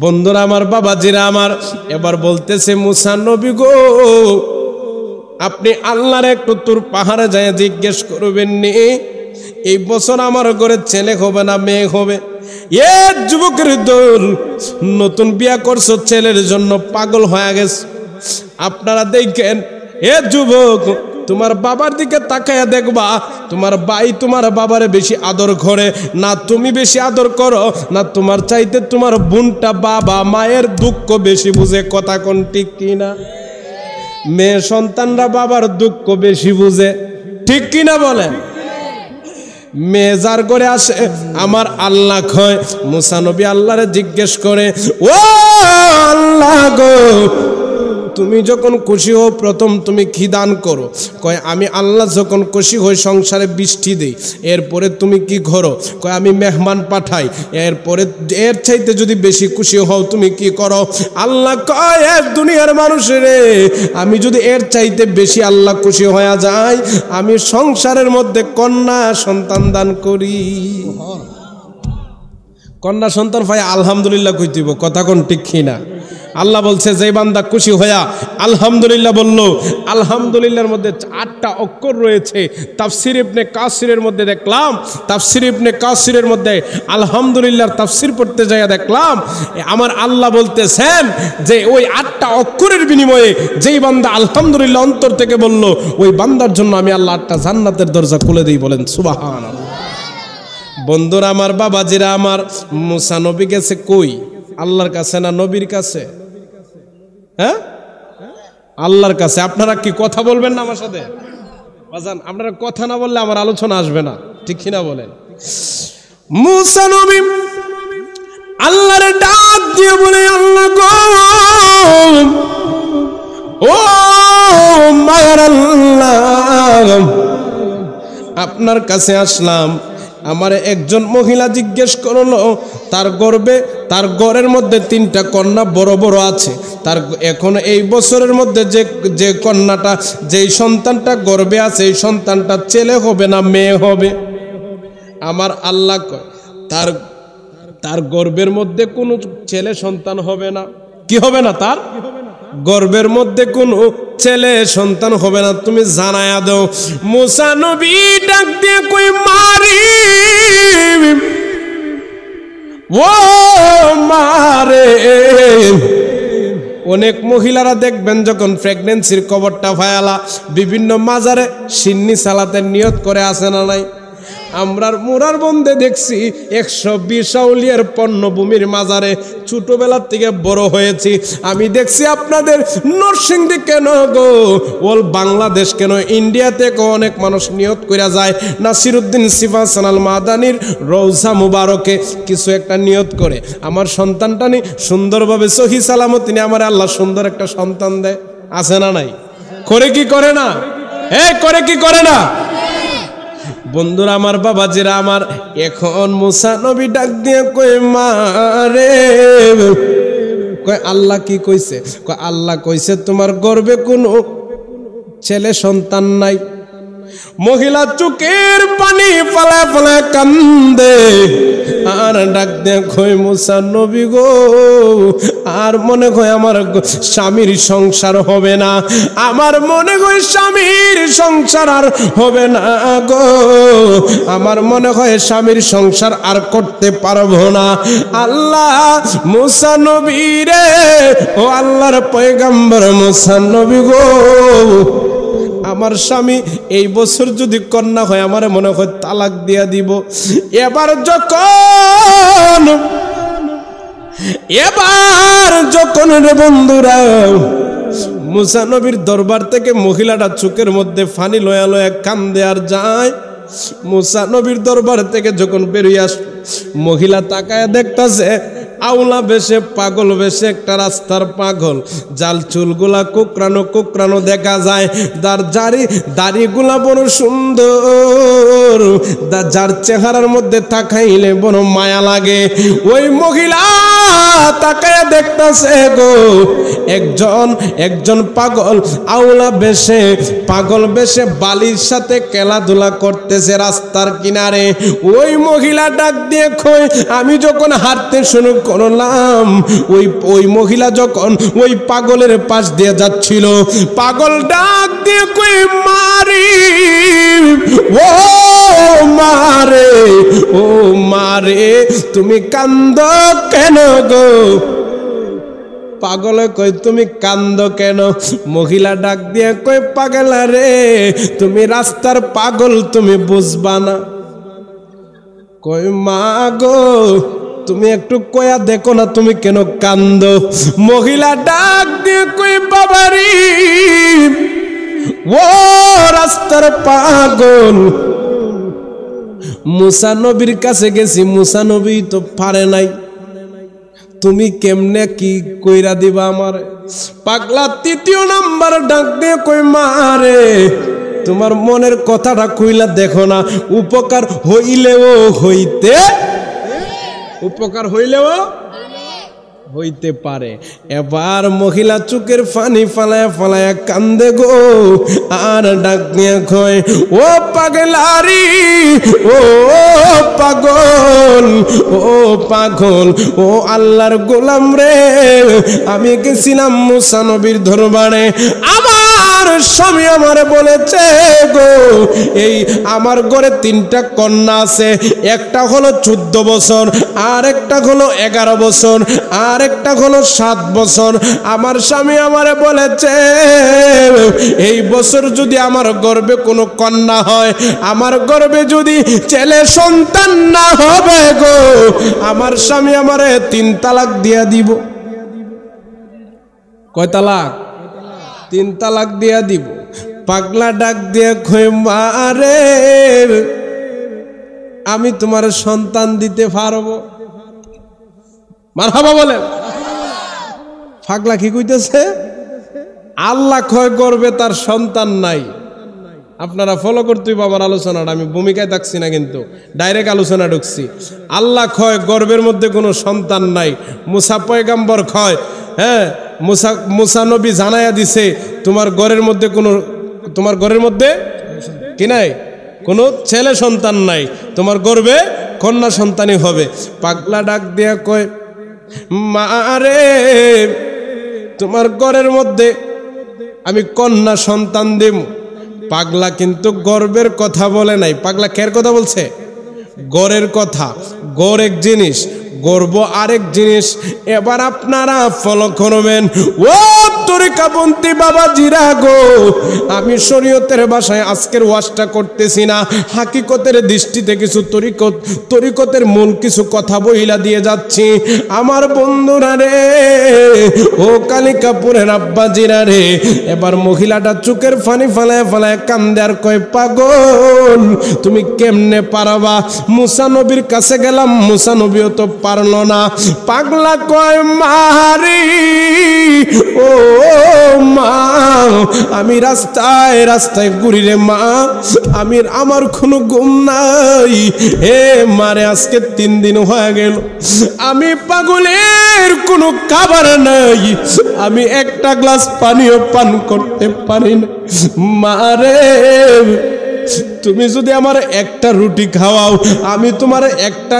বন্ধুরা আমার, বাবাজিরা আমার, এবার বলতেছে মুসা নবী গো, আপনি আল্লাহর একটু তোর পাহাড়ে যায় জিজ্ঞেস করবেন নি এই বছর আমার ঘরে ছেলে হবে না মেয়ে হবে? যুবকের দল, নতুন বিয়া করছো, ছেলের জন্য পাগল হয়ে গেছে। আপনারা দেখেন, যুবক, তোমার বাবার দিকে তাকায়া দেখবা, তোমার ভাই তোমার বাবারে বেশি আদর করে না, তুমি বেশি আদর করো না, তোমার চাইতে তোমার বোনটা বাবা মায়ের দুঃখ বেশি বুঝে। কথা কোন ঠিক কিনা? মেয়ে সন্তানরা বাবার দুঃখ বেশি বুঝে, ঠিক কিনা বলেন? মেয়ে যার করে আসে, আমার আল্লাহ কয়, মুসা নবী আল্লাহরে জিজ্ঞেস করে, ও আল্লাহ গো, তুমি যখন খুশি হও প্রথম তুমি কি দান করো? কয় আমি আল্লাহ যখন খুশি হই সংসারে বৃষ্টি দেই। এরপরে তুমি কি করো? কয় আমি মেহমান পাঠাই। এরপরে এর চাইতে যদি বেশি খুশি হও তুমি কি করো? আল্লাহ কয়, দুনিয়ার মানুষের, আমি যদি এর চাইতে বেশি আল্লাহ খুশি হয়ে যায়, আমি সংসারের মধ্যে কন্যা সন্তান দান করি। কন্যা সন্তান ভাই আলহামদুলিল্লাহ কই দিব, কথা কোন ঠিক না? আল্লাহ বলছে যে বান্দা খুশি হইয়া আলহামদুলিল্লাহ বলল, আলহামদুলিল্লাহর মধ্যে 8টা অক্ষর রয়েছে। তাফসির ইবনে কাসিরের মধ্যে দেখলাম, তাফসির ইবনে কাসিরের মধ্যে আলহামদুলিল্লাহর তাফসির পড়তে যাইয়া দেখলাম আমার আল্লাহ বলতেছেন যে ওই 8টা অক্ষরের বিনিময়ে যেই বান্দা আলহামদুলিল্লাহ অন্তর থেকে বলল, ওই বান্দার জন্য আমি আল্লাহ 8টা জান্নাতের দরজা খুলে দিই। বলেন সুবহানাল্লাহ। বন্ধুরা আমার, বাবাজিরা আমার, মুসা নবী গেছে কই? আল্লাহর কাছে না নবীর কাছে? হ্যাঁ, আল্লাহর কাছে। আপনারা কি কথা বলবেন না আমার সাথে? বাজান, আপনারা কথা না বললে আমার আলোচনা আসবে না, ঠিক কিনা বলেন? মুসা নবী আল্লাহর ডাক দিয়ে বলে, আল্লাহ গো, ও মায়ার আল্লাহ, আপনার কাছে আসলাম। আমার একজন মহিলা জিজ্ঞেস করলো, তার গর্ভে, তার ঘরের মধ্যে 3টা কন্যা বড় বড় আছে। তার এখন এই বছরের মধ্যে যে কন্যাটা, যেই সন্তানটা গর্ভে আছে, এই সন্তানটা ছেলে হবে না মেয়ে হবে? আমার আল্লাহ কয়, তার গর্ভের মধ্যে কোনো ছেলে সন্তান হবে না। কি হবে না? তার গর্ভের মধ্যে কোনো ছেলে সন্তান হবে না, তুমি জানায়া দাও। মুসা নবী ডাক দিয়ে কই মারি ও মারে। অনেক মহিলারা দেখবেন যখন প্রেগন্যান্সির কবরটা ফায়ালা বিভিন্ন মাজারে সিন্নি সালাতে নিয়ত করে আসে না নাই? আমরার মুরার বন্ধে দেখছি 120 আউলিয়ার পণ্যভূমির মাজারে ছোটবেলার থেকে বড় হয়েছি। আমি দেখছি আপনাদের নরসিংদী কেন গো, ওল বাংলাদেশ কেন, ইন্ডিয়া থেকে অনেক মানুষ নিয়ত করে যায়। নাসিরউদ্দিন সিফা সানাল মাদানির রওজা মুবারকে কিছু একটা নিয়ত করে, আমার সন্তানটা নি সুন্দরভাবে সহি সালামত তিনি আমার আল্লাহ সুন্দর একটা সন্তান দেয়। আছে না নাই? করে কি করে না? করে কি করে না? বন্ধুরা আমার, বাবাজিরা আমার, এখন মুসা নবী ডাক দিয়ে কই মারে, কয় আল্লাহ কি কইছে? কয় আল্লাহ কইছে তোমার গর্ভে কোনো ছেলে সন্তান নাই। মহিলা চোখের পানি ফালা ফালা কান্দে আর ডাক দিয়ে কই মুসা নবী গো, আর মনে হয় আমার স্বামীর সংসার হবে না, আমার মনে হয় স্বামীর সংসার আর হবে না গো, আমার মনে হয় স্বামীর সংসার আর করতে পারবো না। আল্লাহ মুসা নবী রে, ও আল্লাহর পয়গম্বর মুসা নবী গো, আমার স্বামী এই বছর যদি কন্যা হয় আমার মনে হয় তালাক দিয়া দিব। এবার যখন রে বন্ধুরা মুসা নবীর দরবার থেকে মহিলাটা চোখের মধ্যে ফানি লয়া লয়া কান্দে আর যায়, মুসা নবীর দরবার থেকে যখন বেরিয়ে আস, মহিলা তাকায় দেখতাছে আউলা বেশে পাগল বেশে একটা রাস্তার পাগল, জাল চুলগুলা কোকরানো কোকরানো দেখা যায়, দাড়িগুলা বড় সুন্দর, যার চেহারার মধ্যে তাকাইলে বড় মায়া লাগে। ওই মহিলা তাকায় দেখতাছে গো, একজন পাগল আউলা বেশে পাগল বেশে বালির সাথে খেলাধুলা করতেছে রাস্তার কিনারে। ওই মহিলা ডাক দিয়ে কই, আমি যখন হাঁটতে শুরু করলাম, ওই মহিলা যখন ওই পাগলের পাশ দিয়ে যাচ্ছিল, পাগল ডাক দিয়ে কই মারি ও মারে, ও মারে তুমি কান্দ কেন গো? পাগলে কই তুমি কান্দ কেন? মহিলা ডাক দিয়ে কই পাগলা রে, তুমি রাস্তার পাগল, তুমি বুঝবা না। কই মা গো, তুমি একটু কয়া দেখো না তুমি কেন কান্দ? মহিলা ডাক দিয়ে কই বাবারি ও রাস্তার পাগল, মুসা নবীর কাছে গেছি, মুসা নবী তো পারে নাই, তুমি কেমনে কি কইরা দিবা আমার? পাগলা তৃতীয় নাম্বার ডাক দিয়ে কই মারে, তোমার মনের কথাটা কইলা দেখো না, উপকার হইলেও হইতে পারে। এবার মহিলা চোখের পানি ফালায়া ফালায়া কান্দে গো, আর ডাক নিয়ে কয় ও পাগলারি, ও পাগল, ও পাগল, ও আল্লাহর গোলাম রে, আমি গেছিলাম মুসা নবীর দরবারে, আমার স্বামী আমারে বলেছে গো, এই আমার ঘরে 3টা কন্যা আছে, একটা হলো 14 বছর, আর একটা হলো 11 বছর, আর একটা হলো 7 বছর। আমার স্বামী আমারে বলেছে এই বছর যদি আমার গর্ভে কোনো কন্যা হয়, আমার গর্ভে যদি ছেলে সন্তান না হবে গো, আমার স্বামী আমারে 3 তালাক দিয়া দিব। কয় তালাক? 3 তালাক দিয়া দিব। পাগলা ডাক দিয়ে কই মারে, আমি তোমার সন্তান দিতে পারবো? মারহাবা বলে। পাগলা কি কইতেছে? আল্লাহ কয় গর্ভে তার সন্তান নাই। আপনারা ফলো করতে হবে আমার আলোচনাটা, আমি ভূমিকায় থাকছি না, কিন্তু ডাইরেক্ট আলোচনা ঢুকছি। আল্লাহ কয় গর্ভের মধ্যে কোনো সন্তান নাই। মুসা পয়গাম্বর কয়, হ্যাঁ মুসা নবী জানায়া দিছে তোমার ঘরের মধ্যে কি নাই, কোনো ছেলে সন্তান নাই, তোমার গর্ভে কন্যা সন্তানই হবে। পাগলা ডাক দিয়া কয় মারে, তোমার ঘরের মধ্যে আমি কন্যা সন্তান দেব। পাগলা কিন্তু গর্বের কথা বলে নাই, পাগলা কের কথা বলছে? গড়ের কথা। গড় এক জিনিস, গর্ব আরেক জিনিস। এবার আপনারা ফলো করবেন। ও তরিকাপন্থী বাবাজিরা গো, আমি শরীয়তের ভাষায় আজকের ওয়াজটা করতেছি না, হাকিকতের দৃষ্টিতে কিছু তরিকতের মূল কিছু কথা বইলা দিয়ে যাচ্ছি। আমার বন্ধুরা রে, ও কালিকাপুরের আব্বাজিরা রে, এবার মহিলাটা চোখের পানি ফালায় ফালায় কান্দে আর কয়, পাগল তুমি কেমনে পারবা? মুসা নবীর কাছে গেলাম, মুসা নবীও তো পারলো না। পাগলা কয়, মারি ও মা, আমি রাস্তায় রাস্তায় ঘুরি রে মা, আমার কোনো ঘুম নাই। হে মারে, আজকে 3 দিন হয়ে গেল, আমি পাগলের কোনো খাবার নাই, আমি একটা গ্লাস পানিও পান করতে পারি না। মারে, তুমি যদি আমার একটা রুটি খাওয়াও, আমি তোমার একটা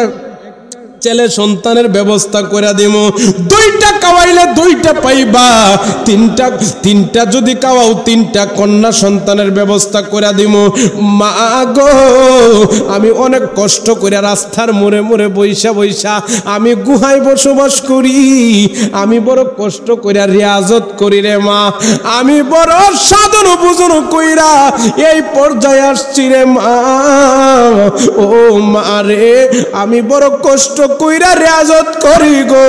ছেলে সন্তানের ব্যবস্থা করে দিব। 2টা খাওয়াইলে 2টা পাইবা, 3টা যদি খাওয়াও 3টা কন্যা সন্তানের ব্যবস্থা করে দিব। মা গো, আমি অনেক কষ্ট করে রাস্তার মোড়ে মোড়ে বৈশা বৈশা আমি গুহায় বসবাস করি, আমি বড় কষ্ট করে রিয়াজত করি রে মা, আমি বড় সাধন বুঝন কইরা এই পর্যায়ে আসছি রে মা। ও মা রে, আমি বড় কষ্ট কইরা রিয়াজত করি গো,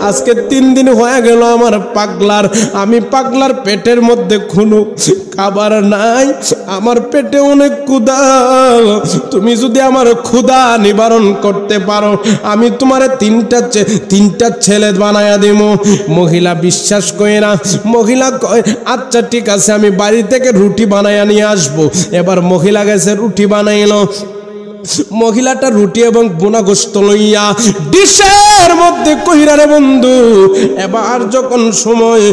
আজকে 3 দিন হয়ে গেল আমার পাগলার, আমি পাগলার পেটের মধ্যে কোনো খাবার নাই, আমার পেটে অনেক ক্ষুধা। তুমি যদি আমার ক্ষুধা নিবারণ করতে পারো, আমি তোমার 3টা ছেলে বানায়া দিব। মহিলা বিশ্বাস করে না, মহিলা কয়, আচ্ছা ঠিক আছে, আমি বাড়ি থেকে রুটি বানায়া নিয়ে আসবো। এবার মহিলা গেছে, রুটি বানাইলো। মহিলাটা রুটি এবং বোনা গোশত লইয়া ডিশের মধ্যে কইরা রে বন্ধু, এবার যখন সময়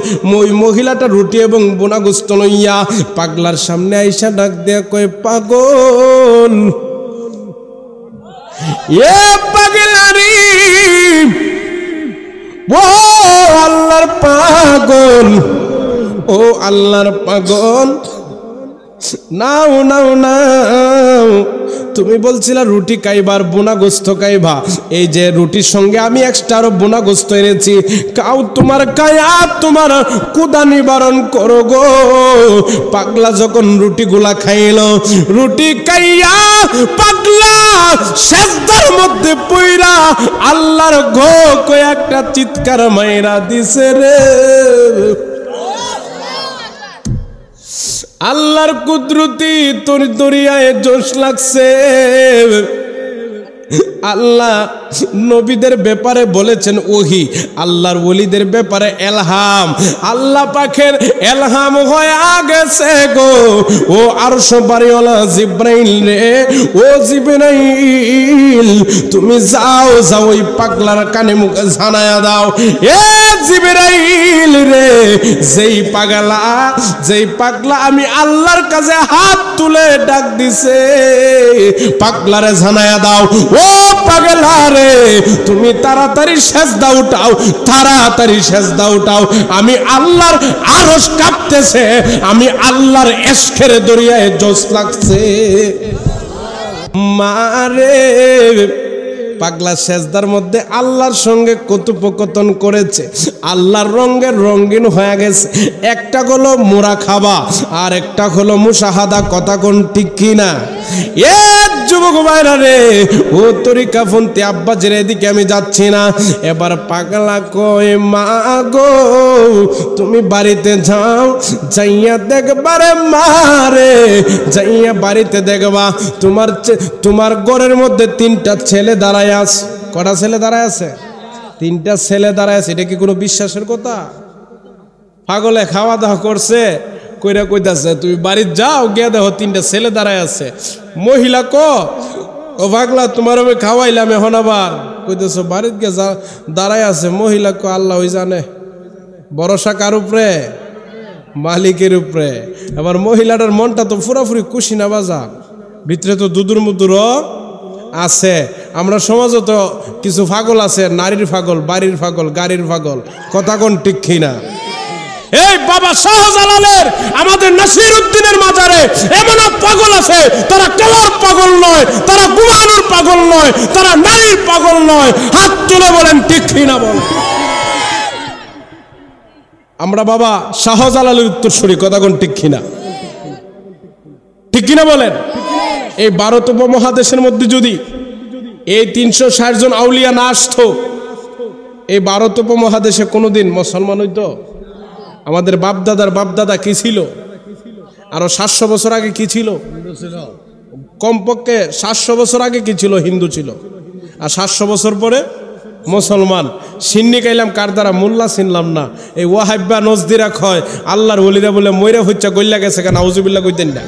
ওই মহিলাটা রুটি এবং বোনা গোশত লইয়া পাগলার সামনে আইসা ডাক দেয়া কয়, পাগল এ পাগলারি, ও আল্লাহর পাগল, ও আল্লাহর পাগল, নাও নাও নাও, তুমি বলছিলা রুটি খাইবার বোনা গোস্ত খাইবা, এই যে রুটির সঙ্গে আমি এক্সট্রা আরো বোনা গোস্ত এনেছি, কাউ তোমার কায়া তোমার ক্ষুধা নিবারণ করো গো। পাগলা যখন রুটিগুলা খাইলো, রুটি খাইয়া পাগলা সেজদার মধ্যে পইরা আল্লাহর গো কয় একটা চিৎকার মাইরা দিছে রে। আল্লাহর কুদরতি তরিয়ায় জোশ লাগছে। আল্লাহ নবীদের ব্যাপারে বলেছেন ওহি, আল্লাহর ওলিদের ব্যাপারে এলহাম। আল্লাহ পাকের এলহাম হয়ে গেছে গো। ও আরশ বাড়িওয়ালা জিব্রাইল রে, ও জিব্রাইল তুমি যাও যাও ওই পাগলার কানে মুখে জানায়া দাও, এ জিব্রাইল রে, যেই পাগলা আমি আল্লাহর কাছে হাত তুলে ডাক দিছে, পাগলারে জানায়া দাও, ও পাগলা রে, তুমি তাড়াতাড়ি সেজদা উঠাও, তাড়াতাড়ি সেজদা উঠাও, আমি আল্লাহর আরশ কাঁপতেছে, আমি আল্লাহর ইশকের দরিয়ায় জোশ লাগছে। মারে, পাগলা সেজদার মধ্যে আল্লাহর সঙ্গে কথোপকথন করেছে, আল্লাহর রঙের রঙিন হয়ে গেছে। একটা হলো মুরাকাবা আর একটা হলো মুশাহাদা, কথা কোন ঠিক কিনা? এ যুবক ভাইরা রে, ও তরিকাপন্থী আব্বাজির এদিকে আমি যাচ্ছি না। এবার পাগলা কয়, মা গো তুমি বাড়িতে যাও, যাইয়া দেখবারে মারে, যাইয়া বাড়িতে দেখবা তোমার ঘরের মধ্যে 3টা ছেলে দাঁড়ায় আছে। কটা ছেলে দাঁড়ায় আছে? 3টা ছেলে দাঁড়ায় আছে। এটা কি কোনো বিশ্বাসের কথা? পাগলে খাওয়া দাওয়া করছে, কইরা কইতাছে তুমি বাড়িতে যাও, গিয়ে দেখো 3টা ছেলে দাঁড়ায় আছে। মহিলা ও পাগলা তোমার আমি খাওয়াইলাম, এখন আবার কইতেছ বাড়িতে গিয়ে দাঁড়ায় আছে। মহিলা আল্লাহ ওই জানে, ভরসা কার উপরে? মালিকের উপরে। আবার মহিলাটার মনটা তো পুরাপুরি খুশি না বাজার, ভিতরে তো দুদুর মুদুরও আছে। আমরা সমাজে তো কিছু পাগল আছে, নারীর পাগল, বাড়ির পাগল, গাড়ির পাগল, কথা কোন ঠিক কিনা? এই বাবা শাহজালালের আমাদের নাসির উদ্দিনের মাজারে এমন পাগল আছে, তারা কেলার পাগল নয়, তারা ঘুমানোর পাগল নয়, তারা নারীর পাগল নয়। হাত তুলে বলেন ঠিক কিনা বলেন। আমরা বাবা শাহজালালের উত্তরসূরি, কথা কোন ঠিক কিনা? ঠিক কিনা বলেন? এই ভারত উপমহাদেশের মধ্যে যদি এই 360 জন আউলিয়া না আসতো, এই ভারত উপমহাদেশে কোনোদিন মুসলমান হইতো? আমাদের বাপদাদার বাপদাদা কি ছিল? আরো 700 বছর আগে কি ছিল? কমপক্ষে 700 বছর আগে কি ছিল? হিন্দু ছিল। আর 700 বছর পরে মুসলমান। সিন্নি খাইলাম কার দ্বারা? মোল্লা চিনলাম না। এই ওয়াহাব্বা নজদিরা খয় আল্লাহর ওলিরা বলে মইরা হইচা গইলা গেছে, কেন নাউজুবিল্লাহ কইতেন না?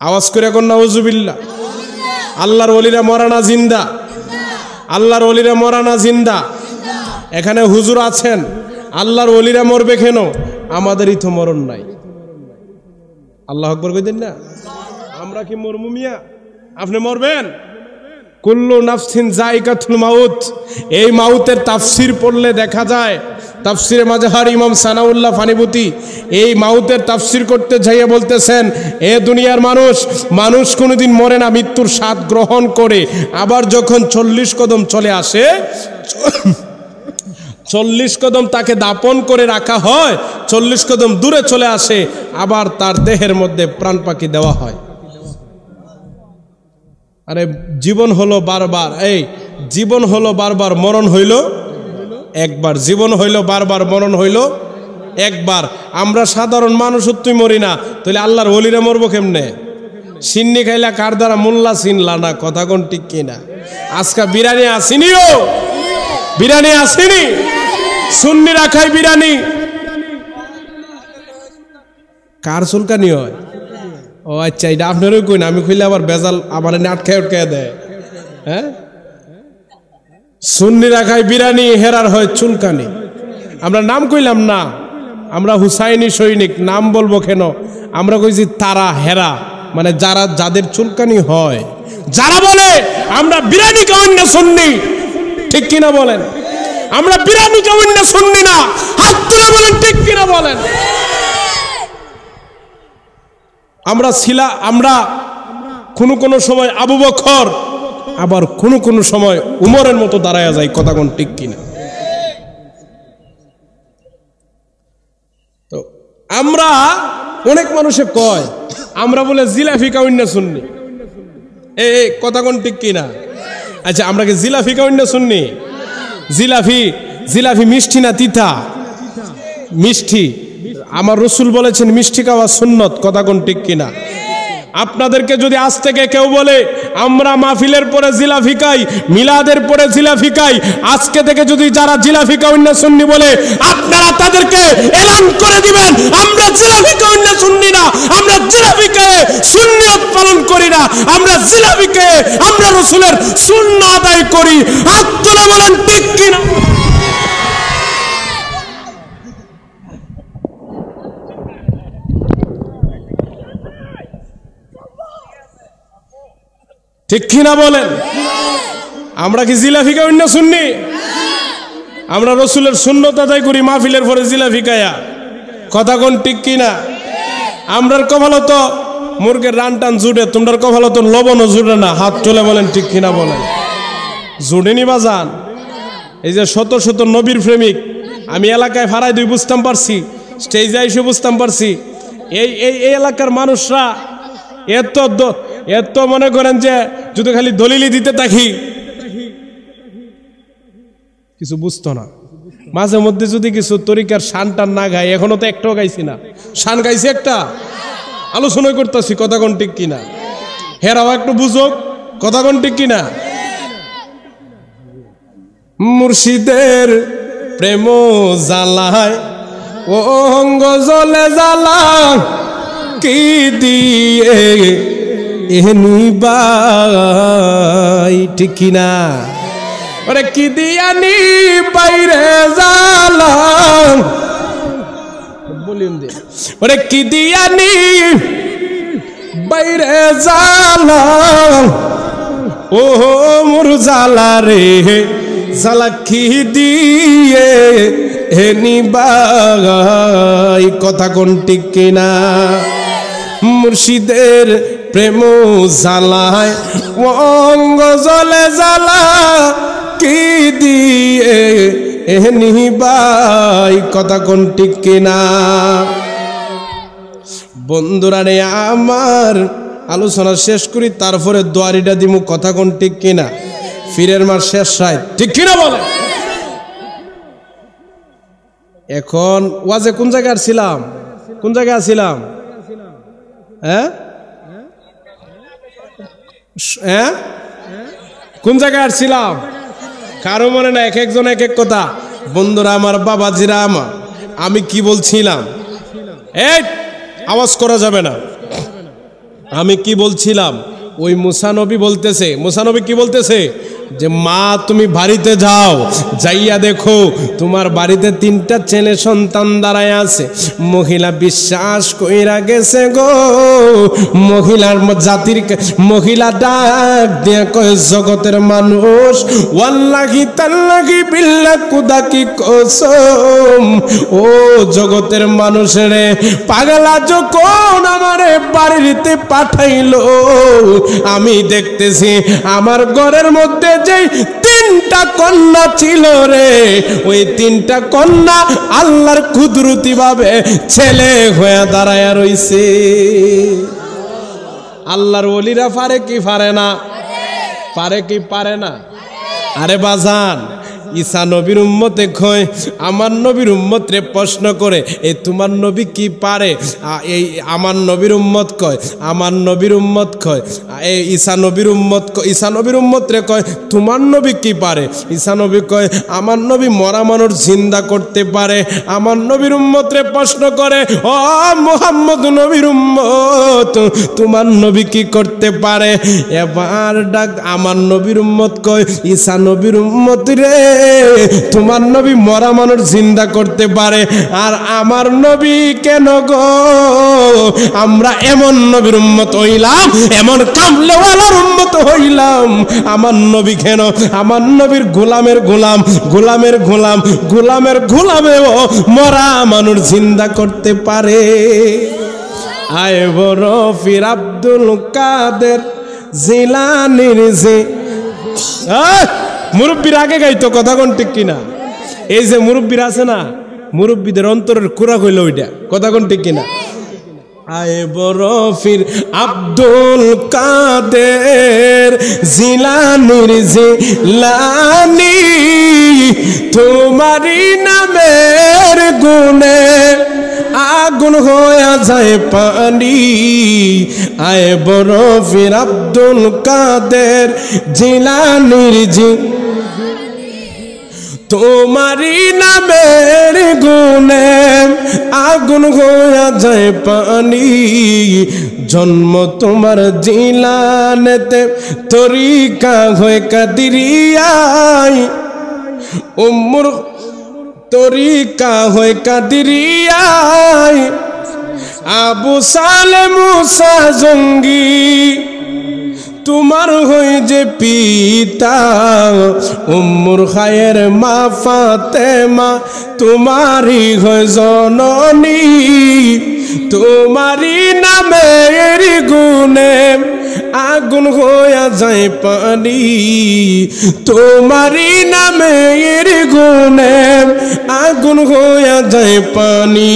আওয়াজ করে এখন নাউজুবিল্লাহ। আল্লাহর ওলিরা মরানা জিন্দা, আল্লাহর ওলিরা মরানা জিন্দা। এখানে হুজুর আছেন, আল্লাহর ওলিরা মরবে কেন? আমাদেরই তো মরণ নাই। আল্লাহু আকবার কইতেন না? আমরা কি মরমু মিয়া? আপনি মরবেন? কুল্লু নাফসিন যায়কাতুল মাউত। এই মাউতের তাফসির পড়লে দেখা যায়, তাফসিরে মাজাহার ইমাম সানাউল্লাহ ফানিবুতি এই মাউতের তাফসির করতে যাইয়া বলতেছেন, এ দুনিয়ার মানুষ, মানুষ কোনোদিন মরে না, মৃত্যুর স্বাদ গ্রহণ করে। আবার যখন 40 কদম চলে আসে, 40 কদম তাকে দাপন করে রাখা হয়, 40 কদম দূরে চলে আসে, আবার তার দেহের মধ্যে প্রাণ পাখি দেওয়া হয়। আরে জীবন হলো বারবার, এই জীবন হলো বারবার, মরণ হইল একবার। জীবন হইল বারবার, মরণ হইল একবার। আমরা সাধারণ মানুষ তুই মরি না, তাহলে আল্লাহর ওলিরা মরবো কেমনে? সিন্নি খাইলা কার দ্বারা? মোল্লা চিনলা না, কথা কোন ঠিক কিনা? আজকে বিরিয়ানি আসেনিও, বিরিয়ানি আসেনি, সুন্নিরা খাই বিরিয়ানি। কার চুলকানি হয়? ও আচ্ছা, এটা আপনারও কই না, আমি কইলে আবার বেজাল আবার আটকায় উটকায় দেয়। হ্যাঁ, সুন্নিরা খাই বিরিয়ানি, হেরার হয় চুলকানি। আমরা নাম কইলাম না, আমরা হুসাইনি সৈনিক, নাম বলবো কেন? আমরা কইছি তারা হেরা, মানে যারা, যাদের চুলকানি হয়, যারা বলে আমরা বিরিয়ানি খাওয়ান না সুন্নি, ঠিক কিনা বলেন? আমরা বিরিয়ানি খাওয়ান না সুন্নি না, হাত তুলে বলেন ঠিক কিনা বলেন? আমরা কোনো সময় আবু বকর, আবার কোনো সময় উমরের মতো দাঁড়ায়া যায়, কথা কোন ঠিক কিনা? তো আমরা, অনেক মানুষে কয় আমরা বলে জিলাফি কাউন্না শুননি, এই কথা কোন ঠিক কিনা? আচ্ছা, আমরা কি জিলাফি কাউন্না শুননি? জিলাফি মিষ্টি না তিতা? মিষ্টি। আমার রসুল বলেছেন মিষ্টি খাওয়া সুন্নত, কথা কোন ঠিক কিনা? আপনাদেরকে যদি আজ থেকে কেউ বলে আমরা মাহফিলের পরে জিলাফি খাই, মিলাদের পরে জিলাফি খাই, আজকে থেকে যদি যারা জিলাফি কাউন্না সুন্নি বলে, আপনারা তাদেরকে এলান করে দিবেন আমরা জিলাফি কাউন্না সুন্নি না, আমরা জিলাফি খেয়ে সুন্নিয়ত পালন করি না, আমরা জিলাফি খেয়ে আমরা রসুলের সুন্নাহ আদায় করি। হাত তুলে বলেন ঠিক কিনা? ঠিক কিনা বলেন? আমরা কি জিলাফি কাউন্না সুন্নি? আমরা রসুলের সুন্নত আদায় করি মাহফিলের পরে জিলাফি খায়া, কথা কোন ঠিক কিনা? আমরার কপালত মুরগের রান টান জুড়ে, তোমরার কপালত লবণও জুড়ে না। হাত তুলে বলেন ঠিক কিনা বলেন? জুড়েনি বাজান? এই যে শত শত নবীর প্রেমিক আমি এলাকায় ভাড়ায় দুই বুঝতাম পারছি, স্টেজে এসে বুঝতাম পারছি, এই এলাকার মানুষরা এত মনে করেন যে যদি খালি দলিলি দিতে থাকি কিছু বুঝতো না। মাঝে মধ্যে যদি কিছু তরিকার শান টান না গাই, এখনো তো একটাও গাইছি না, শান গাইছি একটা, আলোচনা করতেছি, কথা কোন ঠিক কিনা? হেরাও একটু বুঝুক, কথা কোন ঠিক কিনা? মুর্শিদের প্রেম জ্বালায় ও অঙ্গ জ্বলে জ্বালা, কি দিয়ে এনিবাই, ঠিক কিনা? ওরে কি দিয়া নি বাইরে জ্বালা, বলিউম দে, ওরে কি দিয়া নি বাইরে জ্বালা, ও মোর জ্বালা রে জ্বালা কি দিয়ে নিবাই, কথা কোন ঠিক কিনা? মুর্শিদের প্রেম জ্বালায় অঙ্গ জলে জ্বালা কি দিয়ে নিবাই, কথা কোন ঠিক কিনা? বন্ধুরা রে আমার, আলোচনা শেষ করি, তারপরে দোয়ারিটা দিমু, কথা কোন ঠিক কিনা? ফিরের মার শেষ সাইড, ঠিক কিনা বলে? এখন ওয়াজে কোন জায়গায় ছিলাম? কোন জায়গায় ছিলাম? হ্যাঁ হ্যাঁ, কোন জায়গায় ছিলাম? কারো মনে না, এক একজন এক এক কথা। বন্ধুরা আমার, বাবাজিরা আমার, আমি কি বলছিলাম? এই আওয়াজ করা যাবে না। আমি কি বলছিলাম? ওই মুসা নবী বলতেছে, মুসা নবী কি বলতেছে? যে মা তুমি বাড়িতে যাও, যাইয়া দেখো তোমার বাড়িতে 3টা ছেলে সন্তান দাঁড়ায় আছে। মহিলা বিশ্বাস কইরা গেছে গো। মহিলার জাতির মহিলা ডাক দিয়ে কয়, জগতের মানুষ, ওয়াল্লাহি তাল্লাহি বিল্লাহ খুদা কি কসম, ও জগতের মানুষেরে, পাগলা যখন আমারে বাড়িতে পাঠাইলো, আমি দেখতেছি আমার ঘরের মধ্যে যে 3টা কন্যা ছিল রে, ওই 3টা কন্যা আল্লাহর কুদরতি ভাবে ছেলে হয়ে দাঁড়ায় রইছে। আল্লাহর ওলিরা পারে কি পারে না? পারে কি পারে না? আরে বাজান, ঈসা নবীর উম্মতে কয়, আমার নবীর উম্মতরে প্রশ্ন করে, এই তোমার নবী কি পারে? এই আমার নবীর উম্মত কয়, আমার নবীর উম্মত কয়, এই ঈসা নবীর উম্মত, ঈসা নবীর উম্মতরে কয়, তোমার নবী কি পারে? ঈসা নবী কয়, আমার নবী মরা মানুষ জিন্দা করতে পারে। আমার নবীর উম্মতরে প্রশ্ন করে, ও মুহাম্মদ নবীর উম্মত, তোমার নবী কি করতে পারে? এবার ডাক আমার নবীর উম্মত কয়, ঈসা নবীর উম্মত রে, তোমার নবী মরা মানুষ জিন্দা করতে পারে, আর আমার নবী কেন গো? আমরা এমন নবীর উম্মত হইলাম, এমন কামলেওয়ালার উম্মত হইলাম, আমার নবী কেন? আমার নবীর গোলামের গোলাম, গোলামের গোলাম, গোলামের গোলামেও মরা মানুষ জিন্দা করতে পারে। আয় বড় ফির আব্দুল কাদের জিলানির যে মুরব্বীর আগে গাইতো, কথা কোন ঠিক কিনা? এই যে মুরব্বীর আছে না, মুরব্বীদের অন্তরের কুড়া কইল ওইটা, কথা কোন ঠিক কিনা? আয় বরফির আব্দুল কাদের জিলানির জিলানি, তোমারি নামের গুণে আগুন হয়ে যায় পানি। আয় বরফির আব্দুল কাদের জিলানির তোমারি নামের গুণে আগুন হয়ে যায় পানি। জন্ম তোমার জিলানেতে তরিকা হয়ে কাদিরিয়ায়, উম্মুর তরিকা হয়ে কাদিরিয়ায়, আবু সালে মুসা জঙ্গি তোমার হই যে পিতা, উম্মুর খায়ের মা ফাতেমা তোমারি হয় জননী। তোমারি নামের গুণে আগুন হইয়া যায় পানি, তোমারি নামের গুণে আগুন হইয়া যায় পানি।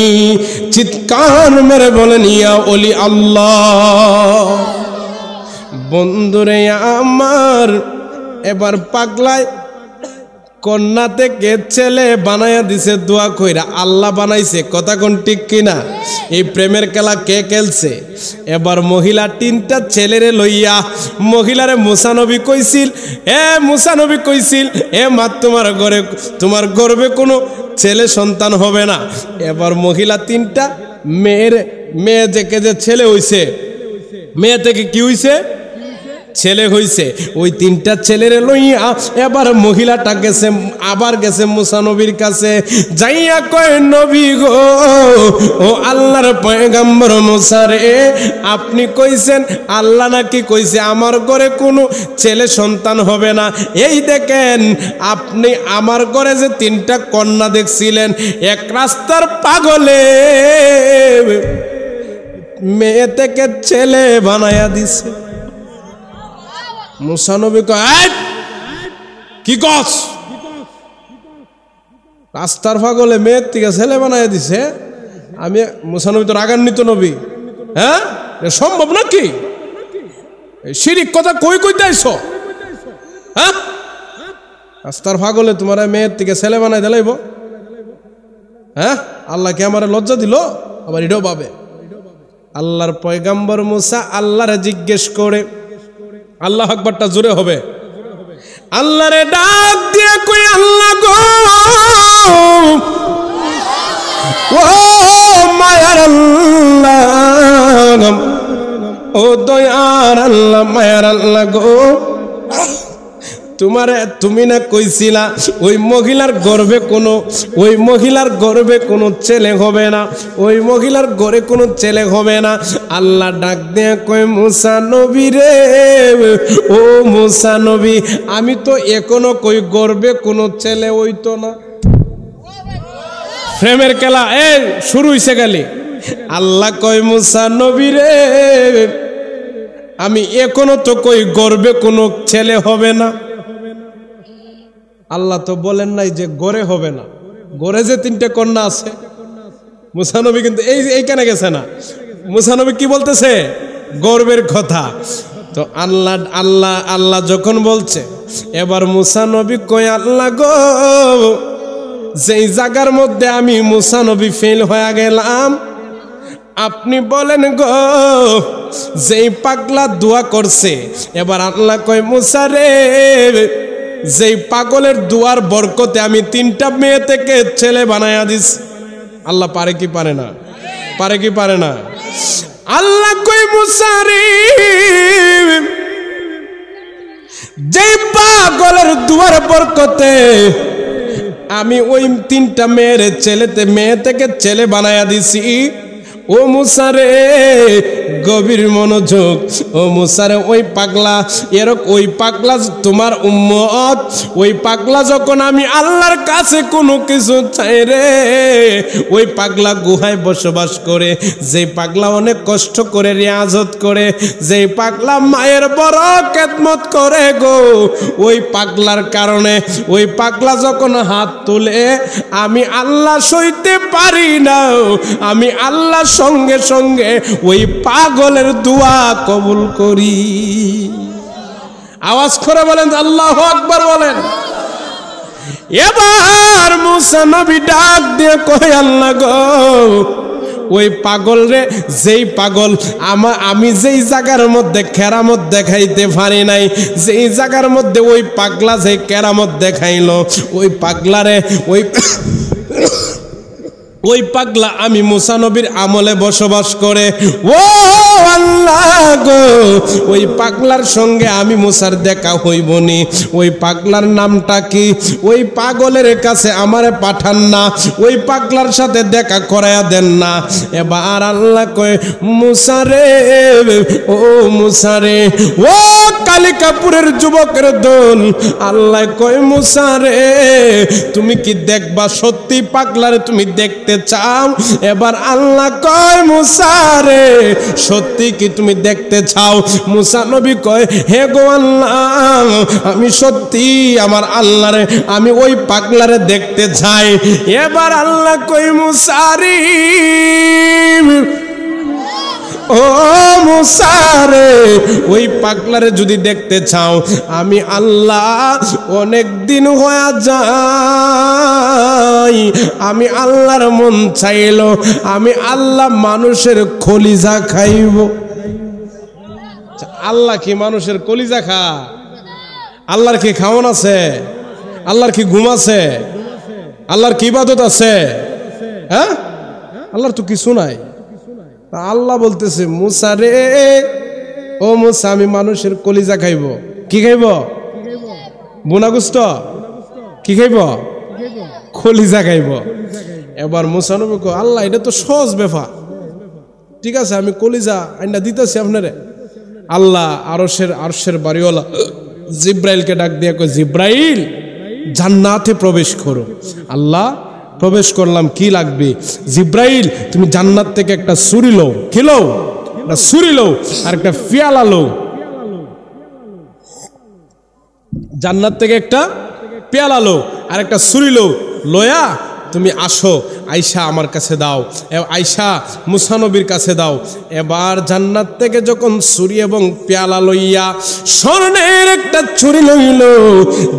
চিৎকার মেরে বলেন ইয়া ওলি আল্লাহ। বন্ধুরে আমার, এবার পাগলায় কন্যা থেকে ছেলে বানাইয়া দিছে দোয়া কইরা, আল্লাহ বানাইছে, কথা কোন ঠিক কিনা? এই প্রেমের খেলা কে খেলছে? এবার মহিলা 3টা ছেলেরে লইয়া মহিলারে মুসা নবী কইছিল, এ মুসা নবী কইছিল, এ মা তোমার গর্বে কোনো ছেলে সন্তান হবে না। এবার মহিলা 3টা মেয়ে থেকে যে ছেলে হইছে, মেয়ে থেকে কি হইছে? ছেলে হইছে, ওই 3টা ছেলেরে লইয়া এবার মহিলাটা গেছে, আবার গেছে মুসা নবীর কাছে, যাইয়া কয় নবী গো, ও আল্লাহর পয়গম্বর মুসা রে, আপনি কইছেন, আল্লাহ নাকি কইছে আমার ঘরে কোনো ছেলে সন্তান হবে না, এই দেখেন আপনি আমার ঘরে যে 3টা কন্যা দেখছিলেন, এক রাস্তার পাগলে মেয়ে থেকে ছেলে বানায়া দিছে। মুসা নবী কয়, কি কস? রাস্তার পাগলে মেয়ের থেকে ছেলে বানায়া দিছে? আমি মুসা নবী তো রাগান্বিত নবী, হ্যাঁ সম্ভব নাকি? শিরিক কথা কই কইতে আইছো? হ্যাঁ, রাস্তার পাগলে তোমার মেয়ের থেকে ছেলে বানাই দিলাইব? হ্যাঁ, আল্লাহ কি আমার লজ্জা দিল? আবার এটাও পাবে। আল্লাহর পয়গম্বর মুসা আল্লাহরে জিজ্ঞেস করে, আল্লাহ আকবারটা জোরে হবে, আল্লাহরে ডাক দিয়ে কই, আল্লাহ গো, ও মায়ার আল্লাহ, ও দয়ার আল্লাহ, মায়ার আল্লাহ গো, তুমি না কইছিলা ওই মহিলার গর্ভে কোনো ছেলে হবে না, ওই মহিলার ঘরে কোনো ছেলে হবে না। আল্লাহ ডাক দিয়ে কই, মুসা নবী রে, ও মুসা নবী, আমি তো এখনো কই গর্ভে কোনো ছেলে হইতো না। প্রেমের খেলা এই শুরু হইছে গেলি। আল্লাহ কয়, মুসা নবী রে, আমি এখনো তো কই গর্ভে কোনো ছেলে হবে না। আল্লাহ তো বলেন নাই যে গড়ে হবে না, গড়ে যে 3টে কন্যা আছে। মুসা নবী কিন্তু এইখানে গেছে না, মুসা নবী কি বলতেছে? গর্বের কথা। তো আল্লাহ যখন বলছে, এবার মুসা নবী কয়, আল্লাহ গো, যেই জায়গার মধ্যে আমি মুসা নবী ফেল হয়ে গেলাম, আপনি বলেন গো, যেই পাগলা দোয়া করছে, এবার আল্লাহ কয়, মুসা রে, যেই পাগলের দুয়ার বরকতে আমি 3টা মেয়ে থেকে ছেলে বানায়া দিস। আল্লাহ পারে কি পারে না? পারে কি পারে না? আল্লাহ কই, মুসা রে, যেই পাগলের দুয়ার বরকতে আমি ওই 3টা মেয়ে থেকে ছেলে বানায়া দিছি, ও মুসা রে, গভীর মনোযোগ, ও মুসা রে, ওই পাগলা ওই পাগলা তোমার উম্মত, ওই পাগলা যখন আমি আল্লাহর কাছে কোনো কিছু চাই রে, ওই পাগলা গুহায় বসবাস করে, যে পাগলা অনেক কষ্ট করে রিয়াজত করে, যে পাগলা মায়ের বড় খেদমত করে গো, ওই পাগলার কারণে ওই পাগলা যখন হাত তুলে, আমি আল্লাহ সইতে পারি না, আমি আল্লাহ সঙ্গে সঙ্গে ওই পাগলের দোয়া কবুল করি। আওয়াজ করে বলেন আল্লাহু আকবার বলেন। এবার মুসা নবী ডাক দিয়ে কয়, আল্লাহ গো, ওই পাগল রে, যেই পাগল আমি যেই জায়গার মধ্যে কেরামত দেখাইতে পারি নাই, যেই জায়গার মধ্যে ওই পাগলা যে কেরামত দেখাইলো, ওই পাগলারে ওই পাগলা আমি মুসা নবীর আমলে বসবাস করে, ও আল্লাহ গো, ওই পাগলার সঙ্গে আমি মুসার দেখা হইবনি। ওই পাগলার নামটা কি? ওই পাগলের কাছে আমারে পাঠান না, ওই পাগলার সাথে দেখা করায়া দেন না। এবার আল্লাহ কয়, মুসা রে, ও মুসা রে, ও কালিকাপুরের যুবকের দল, আল্লাহ কয়, মুসা রে, তুমি কি দেখবা? সত্যি পাগলারে তুমি দেখতে চাও? এবার আল্লাহ কয়, মুসা রে, সত্যি কি তুমি দেখতে চাও? মুসা নবী কয়, হে গো আল্লাহ, আমি সত্যি আমার আল্লাহরে, আমি ওই পাগলারে দেখতে চাই। এবার আল্লাহ কয়, মুসা রে, ও মুসা রে, ওই পাগলারে যদি দেখতে চাও, আমি আল্লাহ অনেক দিন হয়ে যাই, আমি আল্লাহর মন চাইলো, আমি আল্লাহ মানুষের কলিজা খাইব। আল্লাহ কি মানুষের কলিজা খা? আল্লাহর কি খাওয়ান আছে? আল্লাহর কি ঘুম আছে? আল্লাহর কি ইবাদত আছে? হ্যাঁ, আল্লাহর তো কিছু নাই। আল্লাহ বলতেছে, মুসা রে, ও মুসা আমি মানুষের কলিজা খাইব। কি খাইব? বুনাগুস্ত। কি খাইব? কলিজা খাইব। এবার মুসা নবী কয় আল্লাহ এটা তো সহজ ব্যাপার, ঠিক আছে আমি কলিজা আইনা দিতেছি আপনারে। আল্লাহ আরশের বাড়িওয়ালা জিব্রাইলকে ডাক দিয়ে কয় জিব্রাইল জান্নাতে প্রবেশ করো। আল্লাহ প্রবেশ করলাম, কি লাগবে? জিব্রাইল তুমি জান্নাত থেকে একটা ছুরি লও। কি লও? একটা ছুরি লও আর একটা পেয়ালা লও। জান্নাত থেকে একটা পেয়ালা লও আর একটা ছুরি লও, লয়া তুমি আসো, আয়সা আমার কাছে দাও। আয়সা মুসা নবীর কাছে দাও। এবার জান্নাত থেকে যখন ছুরি এবং পেয়ালা লইয়া স্বর্ণের একটা ছুরি লইল,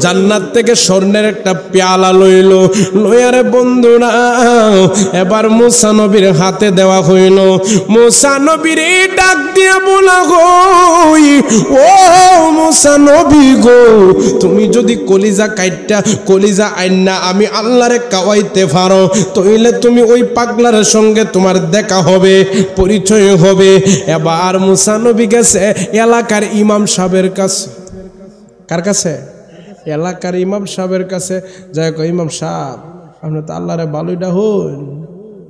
জান্নাত থেকে স্বর্ণের একটা পেয়ালা লইল, লয়ারে বন্ধুরা এবার মুসা নবীর হাতে দেওয়া হইল। মুসা নবীর ডাক দিয়া বলা হই, ও মুসা নবী গো, তুমি যদি কলিজা কাইটটা কলিজা আইনা আমি আল্লাহরে কাওয়াইতে পারো, তাইলে তুমি ওই পাগলার সঙ্গে তোমার দেখা হবে, পরিচয় হবে। এবার মুসা নবী গেছে এলাকার ইমাম সাহেবের কাছে। কার কাছে? এলাকার ইমাম সাহেবের কাছে। যাই কয় ইমাম সাহেব আপনি তো আল্লাহরে ভালোইটা হন,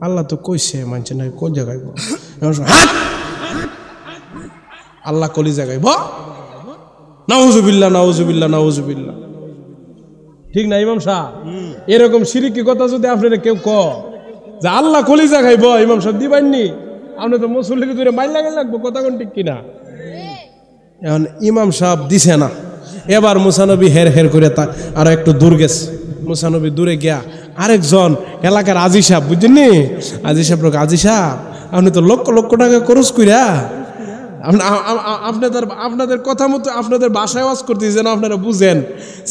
আল্লাহ তো কইছে মানছে না কোন জায়গায় আল্লাহ কলিজা গাইব। নাউজুবিল্লাহ নাউজুবিল্লাহ নাউজুবিল্লাহ। ঠিক না ইমাম সাহেব? এরকম শিরকি কথা যদি আপনারা কেউ কয় যে আল্লাহ কলিজা খাইব, ইমাম সাহেব দিবাইননি, আপনি তো মুসল্লিকে দূরে মাইল লাগে লাগবো, কথা কোন ঠিক কিনা? এখন ইমাম সাহেব দিছে না। এবার মুসা নবী হের হের করে আরো একটু দূর গেছে। মুসা নবী দূরে গিয়া আরেকজন এলাকার আজি সাহেব, বুঝছেননি? আজি সাহেব আজি সাহেব আপনি তো লক্ষ লক্ষ টাকা খরচ কইরা আপনাদের কথা মতো আপনাদের ভাষায় ওয়াজ করতেছে যেন আপনারা বুঝেন।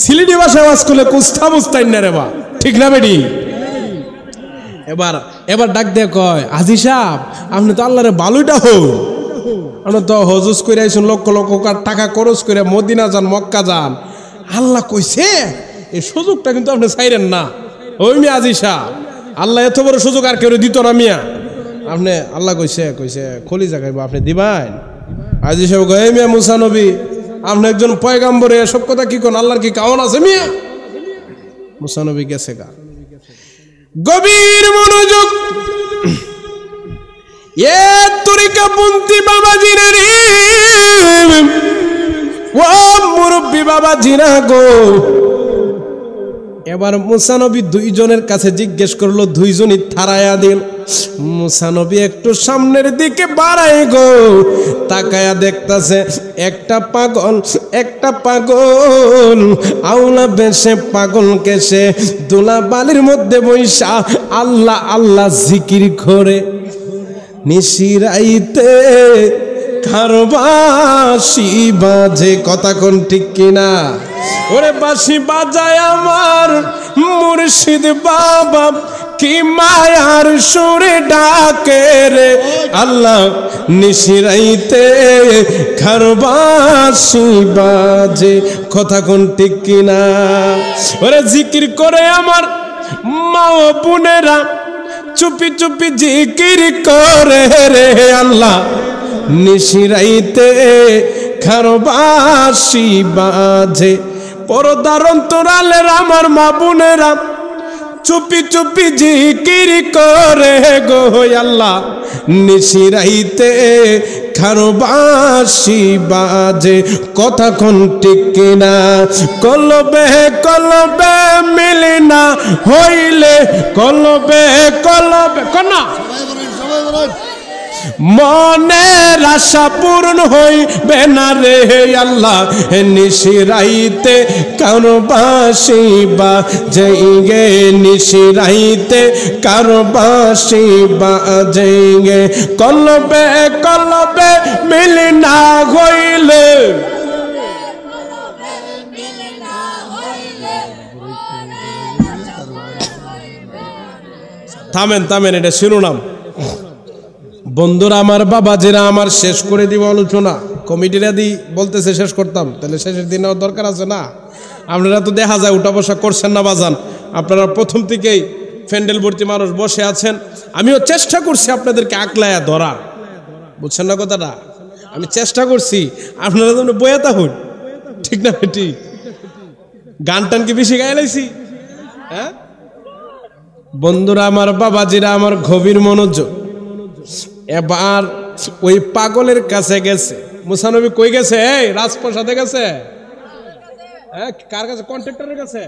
সিলেটি ভাষায় ওয়াজ করলে কুস্তা বুঝতেন না রে বা, ঠিক না বেডি? এবার ডাক দিয়ে কয় আজি সাহেব আপনি তো আল্লাহরে ভালোইটা হোক, আপনি তো হজ করে আইসুন, লক্ষ লক্ষ টাকা খরচ করে মদিনা যান, মক্কা যান, আল্লাহ কইছে এই সুযোগটা কিন্তু আপনি চাইরেন না। ওই মিয়া আজি সাহেব আল্লাহ এত বড় সুযোগ আর কেউ দিত না মিয়া। আপনি আল্লাহ কইছে কলিজা খাইব, আপনি দিবেন? আজি সাহেব কয় মিয়া মুসা নবী আপনি একজন পয়গাম্বরে এসব কথা কি কোন? আল্লাহর কি কাউন আছে মিয়া? মুসা নবী গেছে গা, গভীর মনোযোগ। এ তরিকা পন্থী বাবা জিনা রে, ও মুরব্বী বাবা জিনা গো। এবার মুসা নবী দুইজনের কাছে জিজ্ঞেস করলো, দুইজনই থারায়া দিল। মুসা নবী একটু সামনের দিকে বাড়াই গো, তাকায়া দেখতাছে একটা পাগল আউলা বেশে পাগল কেসে দোলা বালির মধ্যে বৈশা আল্লাহ আল্লাহ জিকির করে। নিশিরাইতে কারো বাঁশি বাজে, কথা কোন ঠিক কিনা? ওরে বাঁশি বাজায় আমার মুর্শিদ বাবা, কি মায়ার সুরে ডাকে রে আল্লাহ। নিশিরাইতে কারো বাঁশি বাজে, কথা কোন ঠিক কিনা? ওরে জিকির করে আমার মা ও বোনেরা, চুপি চুপি জিকির করে রে আল্লাহ। নিশিরাইতে কারো বাঁশি বাজে, পরদার অন্তরালের আমার মা বোনেরা চুপি চুপি জিকির করে গো আল্লাহ। নিশিরাইতে কারো বাঁশি বাজে, কথা কোন ঠিক কিনা? কলবে কলবে মিলনা হইলে, কলবে কলবে কনা মনের আশা পূর্ণ হইবে না রে আল্লাহ। নিশিরাইতে কারো বাঁশি বাজে গে, নিশিরাইতে কারো বাঁশি বাজে গে, কলবে কলবে মিলনা হইলে। থামেন, এটা শিরোনাম। বন্ধুরা আমার, বাবাজিরা আমার, শেষ করে দিব আলোচনা। কমিটিরা বলতেছে শেষ করতাম, তাহলে শেষের দিন দরকার আছে না? আপনারা তো দেখা যায় উঠা বসা করছেন না বাজান, আপনারা প্রথম থেকেই প্যান্ডেল ভর্তি মানুষ বসে আছেন। আমিও চেষ্টা করছি আপনাদেরকে আকলায়া ধরা, বুঝছেন না কথাটা? আমি চেষ্টা করছি আপনারা তো বয়া থাকুন, ঠিক না ঠিক? গান টান কি বেশি গায়ে লাইছি? হ্যাঁ বন্ধুরা আমার, বাবাজিরা আমার, গভীর মনোযোগ। এবার ওই পাগলের কাছে গেছে মুসা নবী। কই গেছে? এই রাজপ্রাসাদে গেছে। হ্যাঁ, কার কাছে? কন্ট্রাক্টরের কাছে,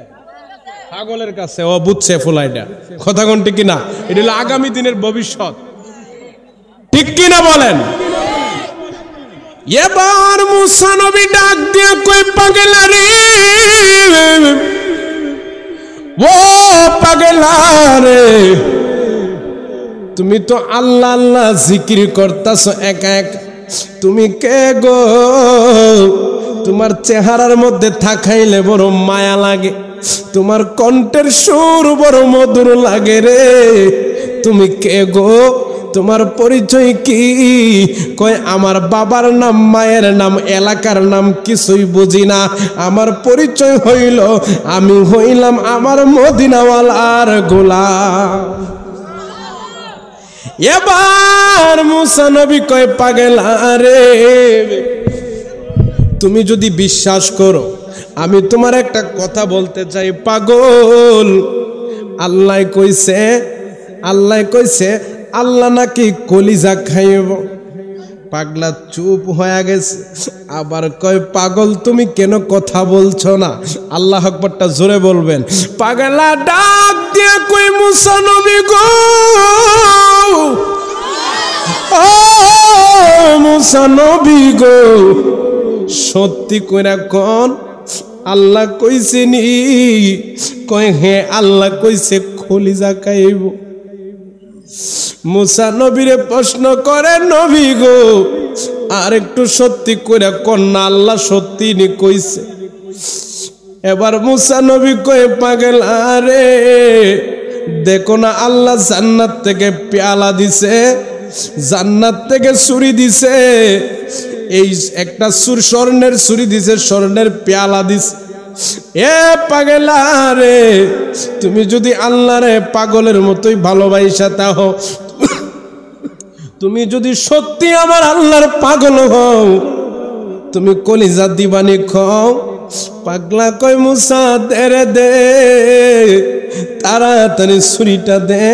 পাগলের কাছে। ও বুঝছে ফুলাইটা, কথা কোন ঠিক কিনা? এটা হলো আগামী দিনের ভবিষ্যৎ, ঠিক কিনা বলেন? এবার মুসা নবী ডাক দিয়ে কই, পাগলা রে, ও পাগলা রে, তুমি তো আল্লাহ আল্লাহ জিকির করতাছ একা একা, তুমি কে গো? তোমার চেহারার মধ্যে থাকাইলে বড় মায়া লাগে, তোমার কণ্ঠের সুর বড় মধুর লাগে রে, তুমি কে গো? তোমার পরিচয় কি? কয় আমার বাবার নাম, মায়ের নাম, এলাকার নাম কিছুই বুঝি না, আমার পরিচয় হইল আমি হইলাম আমার মদিনাওয়ালার গোলাম। এবার মুসা নবী কয়, পাগলা রে, তুমি যদি বিশ্বাস করো আমি তোমার একটা কথা বলতে চাই। পাগল, আল্লাহ কইছে, আল্লাহ কইছে আল্লাহ নাকি কলিজা খাইব। পাগলা চুপ হয়ে গেছে। আবার কয়, পাগল তুমি কেন কথা বলছো না? আল্লাহু আকবারটা জোরে বলবেন। পাগলা ডাক দিয়ে কই, মুসা নবী গো, ও মুসা নবী গো, সত্যি কইরা কোন আল্লাহ কইছে নি? কয় হ্যাঁ, আল্লাহ কইছে কলিজা খাইব। মুসা নবীরে প্রশ্ন করে, নবী গো আর একটু সত্যি কইরা কোন না, আল্লাহ সত্যি নি কইছে? এবার মুসা নবী কয়, পাগলা রে, দেখো না আল্লাহ জান্নাত থেকে পেয়ালা দিছে, জান্নাত থেকে ছুরি দিছে, এই একটা স্বর্ণের ছুরি দিছে, স্বর্ণের পেয়ালা দিছে। এ পাগলা রে, তুমি যদি আল্লাহরে পাগলের মতোই ভালোবাসা তাও, তুমি যদি সত্যি আমার আল্লাহর পাগল হও, তুমি কলিজা দিবানি খাও। পাগলা কয়, মুসা দে রে দে, তাড়াতাড়ি ছুরিটা দে,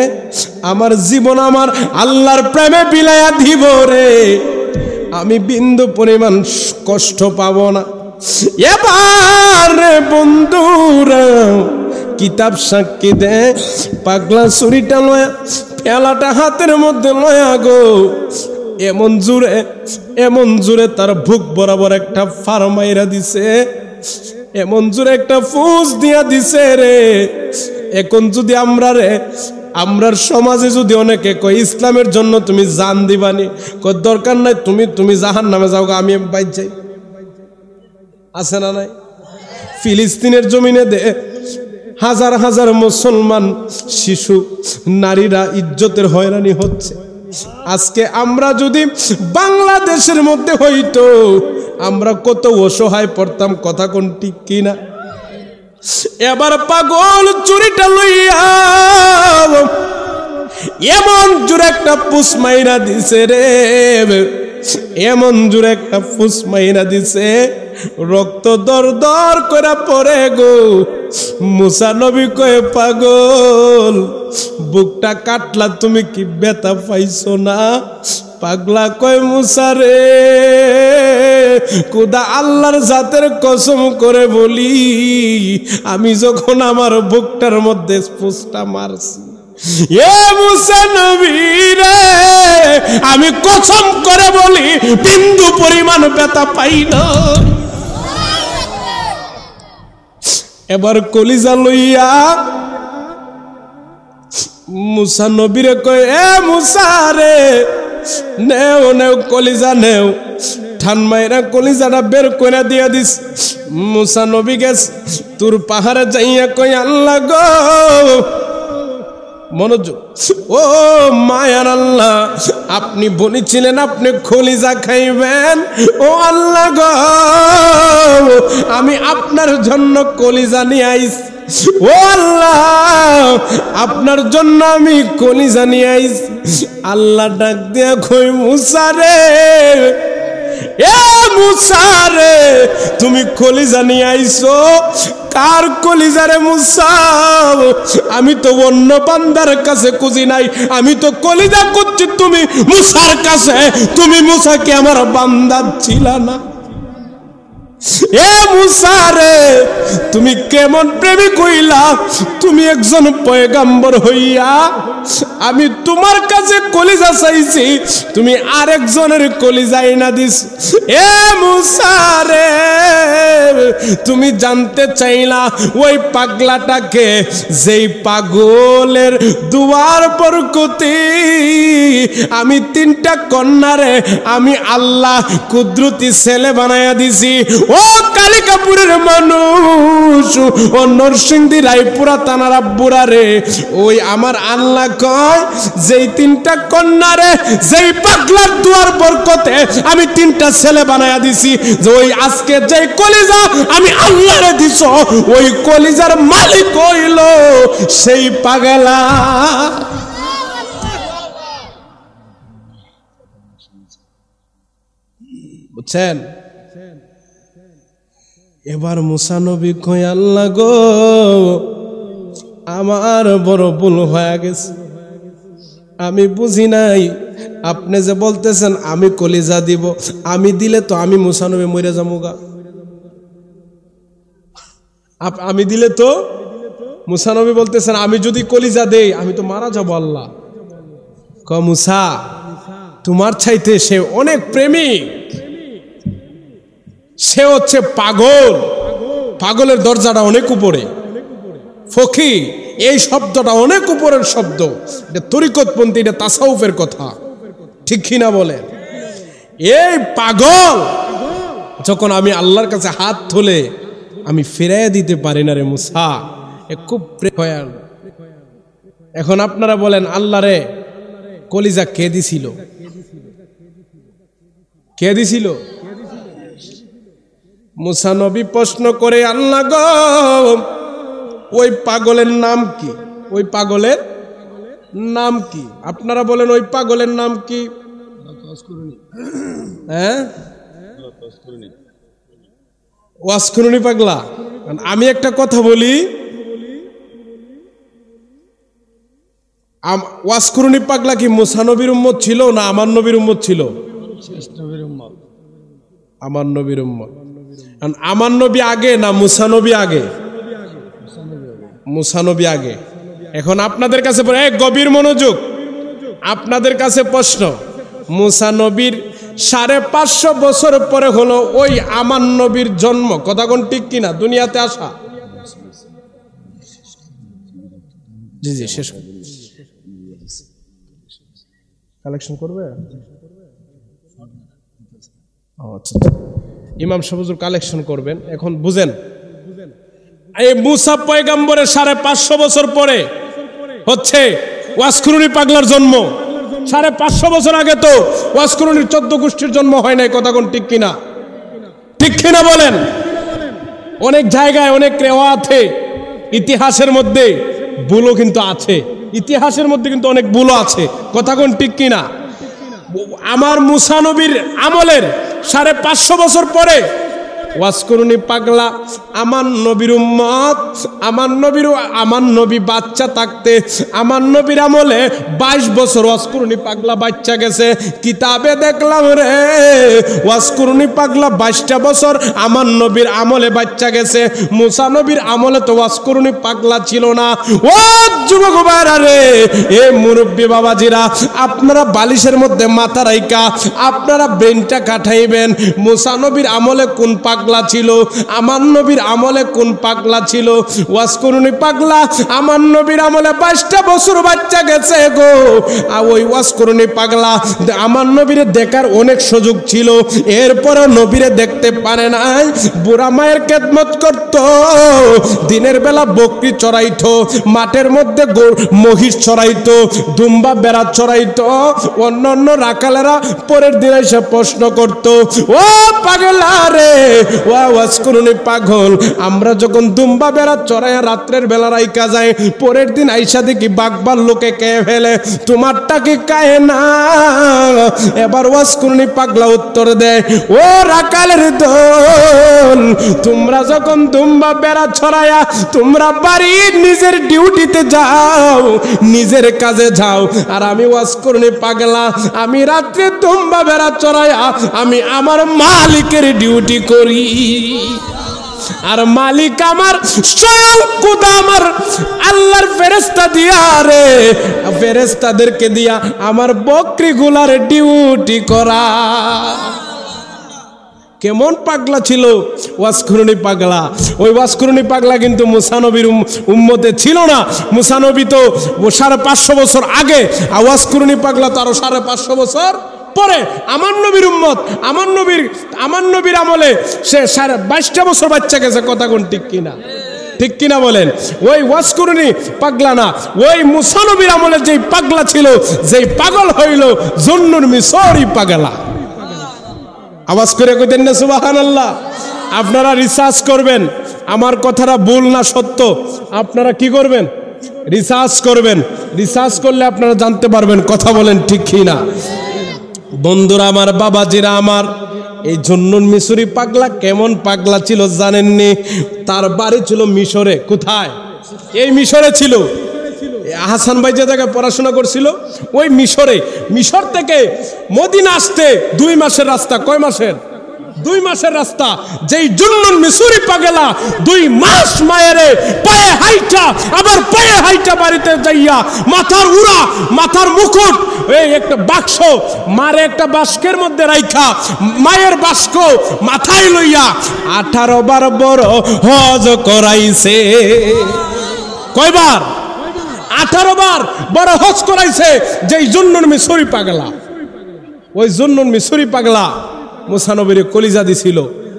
আমার জীবন আমার আল্লাহর প্রেমে বিলায়া দিব রে, আমি বিন্দু পরিমাণ কষ্ট পাব না। এবার বন্ধুরা কিতাব সাক্ষী দে, পাগলা ছুরিটা লয়া, পেলাটা হাতের মধ্যে লয়া গো, এমন জোরে তার বুক বরাবর একটা ফার্মাইরা দিছে, এমন জোরে একটা ফুস দিয়া দিছে রে। এখন যদি আমরার সমাজে যদি অনেকে কয় ইসলামের জন্য তুমি জান দিবানি, কয় দরকার নাই, তুমি জাহান্নামে যাও, আমি বাইর যাই, আছে না নাই? ফিলিস্তিনের জমিনে দে হাজার হাজার মুসলমান শিশু নারীরা ইজ্জতের হয়রানি হচ্ছে। আজকে আমরা যদি বাংলাদেশের মধ্যে হইতো, আমরা কত অসহায় পড়তাম, কথা কোন ঠিক কিনা? এবার পাগল চুরিটা লইয়া এমন জোরে একটা পুষ মাইরা দিছে রে, এমন জোরে একটা ফুস মাইরা দিছে, রক্ত দর দর করে পড়ে গো। মুসা নবী কয়ে, পাগল বুকটা কাটলা, তুমি কি ব্যথা পাইছো না? পাগলা কয়, মুসা রে, খোদা আল্লাহর জাতের কসম করে বলি, আমি যখন আমার বুকটার মধ্যে ফুসটা মারছি, এ মুসা নবী রে, আমি কসম করে বলি বিন্দু পরিমাণ ব্যথা পাই না। এবার কলিজা লইয়া মুসা নবীরে কয়, এ মুসা রে, নেও নেও কলিজা নেও। ঠান মাইরা কলিজাটা বের করে দিয়া দিস। মুসা নবী গেছে তোর পাহাড়ে যাইয়া কয়, আল্লাহ গো, মনোযোগ, ও মায়ার আল্লাহ, আপনি বলেছিলেন আপনি কলিজা খাইবেন, ও আল্লাহ গো, আমি আপনার জন্য কলিজা নিয়ে আইছি, ও আল্লাহ, আপনার জন্য আমি কলিজা নিয়ে আইছি। আল্লাহ ডাক দিয়া কই, মুসা রে, এ মুসা রে তুমি কলিজা নিয়ে আইছো, কার কলিজা রে মুসা? আমি তো অন্য বান্দার কাছে খুঁজি নাই, আমি তো কলিজা খুঁজছি তুমি মুসার কাছে। তুমি মুসা কি আমার বান্দা ছিলা না? এ মুসা রে তুমি কেমন প্রেমিক হইলা? তুমি একজন পয়গাম্বর হইয়া আমি তোমার কাছে কলিজা চাইছি, তুমি আরেকজনের কলিজা এনে দিস। এ মুসা রে তুমি জানতে চাইলা ওই পাগলাটাকে, যেই পাগলের দুয়ার বরকতে আমি 3টা কন্যারে আমি আল্লাহ কুদরতি ছেলে বানায়া দিছি। ও কালিকাপুরের মানুষ, ও নরসিংদী রায়পুরা থানার বুড়া রে, ওই আমার আল্লাহ কয় যেই 3টা কন্যারে যেই পাগলার দুয়ার বরকতে আমি 3টা ছেলে বানায়া দিছি, যে ওই আজকে যেই কলিজা আমি আল্লাহরে দিছ, ওই কলিজার মালিক হইল সেই পাগলা। বুঝছেন? এবার মুসা নবী কয় আল্লাহ গো আমার বড় ভুল হয়ে গেছে, আমি বুঝি নাই। আপনি যে বলতেছেন আমি কলিজা দিব, আমি দিলে তো আমি মুসা নবী মরে যাবো গা। আমি দিলে তো মুসা নবী বলতেছেন আমি যদি কলিজা দেই আমি তো মারা যাবো। আল্লাহ ক মুসা তোমার চাইতে সে অনেক প্রেমিক, সে হচ্ছে পাগল, পাগলের দরজাটা অনেক উপরে। ফকি এই শব্দটা অনেক উপরের শব্দ, এটা তরিকতপন্থী, এটা তাসাউফের কথা, ঠিক কিনা বলেন? এই পাগল যখন আমি আল্লাহর কাছে হাত তুলে আমি ফিরাইয়া দিতে পারি না রে মুসা, এ খুব প্রেম। এখন আপনারা বলেন আল্লাহ রে কলিজা কে দিছিল? কে দিছিল? মুসা নবী প্রশ্ন করে আল্লাহ গো ওই পাগলের নাম কি? ওই পাগলের নাম কি? আপনারা বলেন ওই পাগলের নাম কি? হ্যাঁ ওয়াসকুরুনি পাগলা। আমি একটা কথা বলি, ওয়াসকুরুনি পাগলা কি মুসা নবীর উম্মত ছিল না আমার নবীর উম্মত ছিল? আমার নবীর উম্মত। আমার নবী আগে না মুসা নবী আগে? মুসা নবী আগে। এখন আপনাদের কাছে গভীর মনোযোগ, আপনাদের কাছে প্রশ্ন, মুসা নবীর 550 বছর পরে হলো ওই আমার নবীর জন্ম, কথা কোন ঠিক কিনা? দুনিয়াতে আসা। জি জি শেষ কালেকশন করবে। আচ্ছা ইমাম সাহেব হুজুর কালেকশন করবেন। এখন বুঝেন, এই মুসা পয়গম্বরের 550 বছর পরে হচ্ছে ওয়াসকুরুনি পাগলার জন্ম। 550 বছর আগে তো ওয়াসকুরুনির 14 গোষ্ঠীর জন্ম হয় নাই, কথা কোন ঠিক কিনা? ঠিক কিনা বলেন? অনেক জায়গায় অনেক রেওয়াতে ইতিহাসের মধ্যে ভুলও কিন্তু আছে, ইতিহাসের মধ্যে কিন্তু অনেক ভুলও আছে, কথা কোন ঠিক কিনা? আমার মুসা নবীর আমলের 550 বছর পরে ওয়াসকুরুনি পাগলা আমার নবীর উম্মত, আমার নবী বাচ্চা থাকতে আমার নবীর আমলে 22 বছর ওয়াসকুরুনি পাগলা বাচ্চা গেছে। কিতাবে দেখলাম রে ওয়াসকুরুনি পাগলা 22টা বছর আমার নবীর আমলে বাচ্চা গেছে। মুসা নবীর আমলে তো ওয়াসকুরুনি পাগলা ছিল না। ও যুবক ভাইরা রে, এ মুরব্বী বাবাজিরা, আপনারা বালিশের মধ্যে মাথা রাইকা আপনারা ব্রেনটা কাটাইবেন। মুসা নবীর আমলে কোন পাগলা ছিল, আমার নবীর আমলে কোন পাগলা ছিল? ওয়াসকুরুনি পাগলা আমার নবীর আমলে 22টা বছর বাচ্চা গেছে গো। আর ওই ওয়াসকুরুনি পাগলা আমার নবীরে দেখার অনেক সুযোগ ছিল, এরপরও নবীরে দেখতে পারে নাই। বুড়া মায়ের খেদমত করত, দিনের বেলা বকরি চড়াইতো, মাঠের মধ্যে মহিষ চড়াইতো, দুম্বা বেড়া চড়াইতো। অন্য রাখালেরা পরের দিন এসে প্রশ্ন করত, ও পাগলা রে ওয়াজ করুনি পাগল, আমরা যখন দুম্বা বেড়া চড়াইয়া রাত্রের বেলা রাইকা যায়, পরের দিন আইসা দেখি বাঘবার লোকে কে ফেলে, তোমারটা কি কায়ে না? এবার ওয়াজ করুনি পাগলা উত্তর দেয়, ও রাকালের দল, তোমরা যখন দুম্বা বেড়া ছড়াইয়া তোমরা বাড়ির নিজের ডিউটিতে যাও, নিজের কাজে যাও, আর আমি ওয়াজ করুনি পাগলা, আমি রাত্রে দুম্বা বেড়া চড়াইয়া আমি আমার মালিকের ডিউটি করি। আর মালিক আমার স্বয়ং খোদা আমার আল্লাহর ফেরেশতা দিয়া রে, ফেরেশতাদেরকে দিয়া আমার বকরিগুলার ডিউটি করা। কেমন পাগলা ছিল ওয়াজকুরুনি পাগলা। ওই ওয়াজকুরুনি পাগলা কিন্তু মুসা নবীর উম্মতে ছিল না। মুসা নবী তো 550 বছর আগে, আর ওয়াজকুরুনি পাগলা তো আরো 550 বছর পরে। আমার নবীর উম্মত, আমার নবীর আমলে সে 22টা বছর বাচ্চা গেছে। কথা কোন ঠিক কিনা? ঠিক কিনা বলেন? ওই ওয়াজকুরুনি পাগলা না, ওই মুসা নবীর আমলে যেই পাগলা ছিল, যেই পাগল হইল জুন্নুন মিসরি পাগলা। আওয়াজ করে কইতেন না সুবহানাল্লাহ। আপনারা রিসার্চ করবেন, আমার কথাটা ভুল না সত্য, আপনারা কি করবেন? রিসার্চ করবেন। রিসার্চ করলে আপনারা জানতে পারবেন। কথা বলেন ঠিক কিনা? বন্ধুরা আমার, বাবাজিরা আমার, এই জুন্নুন মিসরি পাগলা কেমন পাগলা ছিল জানেননি? তার বাড়ি ছিল মিশরে। কোথায়? এই মিশরে ছিল। হাসান ভাই যে জায়গায় পড়াশোনা করছিল ওই মিশরে। মিশর থেকে মদিনা আসতে 2 মাসের রাস্তা। কয় মাসের? 2 মাসের রাস্তা। যেই জুন্নুন মিসরি পাগলা 2 মাস মায়েরে পায়ে হাইটা, আবার পায়ে হাইটা বাড়িতে যাইয়া মাথার উড়া, মাথার মুকুট, এই একটা বাক্স মারে একটা বাস্কের মধ্যে রাইখা মায়ের বাস্ক মাথায় লইয়া 18 বার বড় হজ করাইছে। কয়বার? 18 বার বড় হজ করাইছে। যেই জুন্নুন মিসরি পাগলা, ওই জুন্নুন মিসরি পাগলা মুসা নবীর কলিজা দিছিল।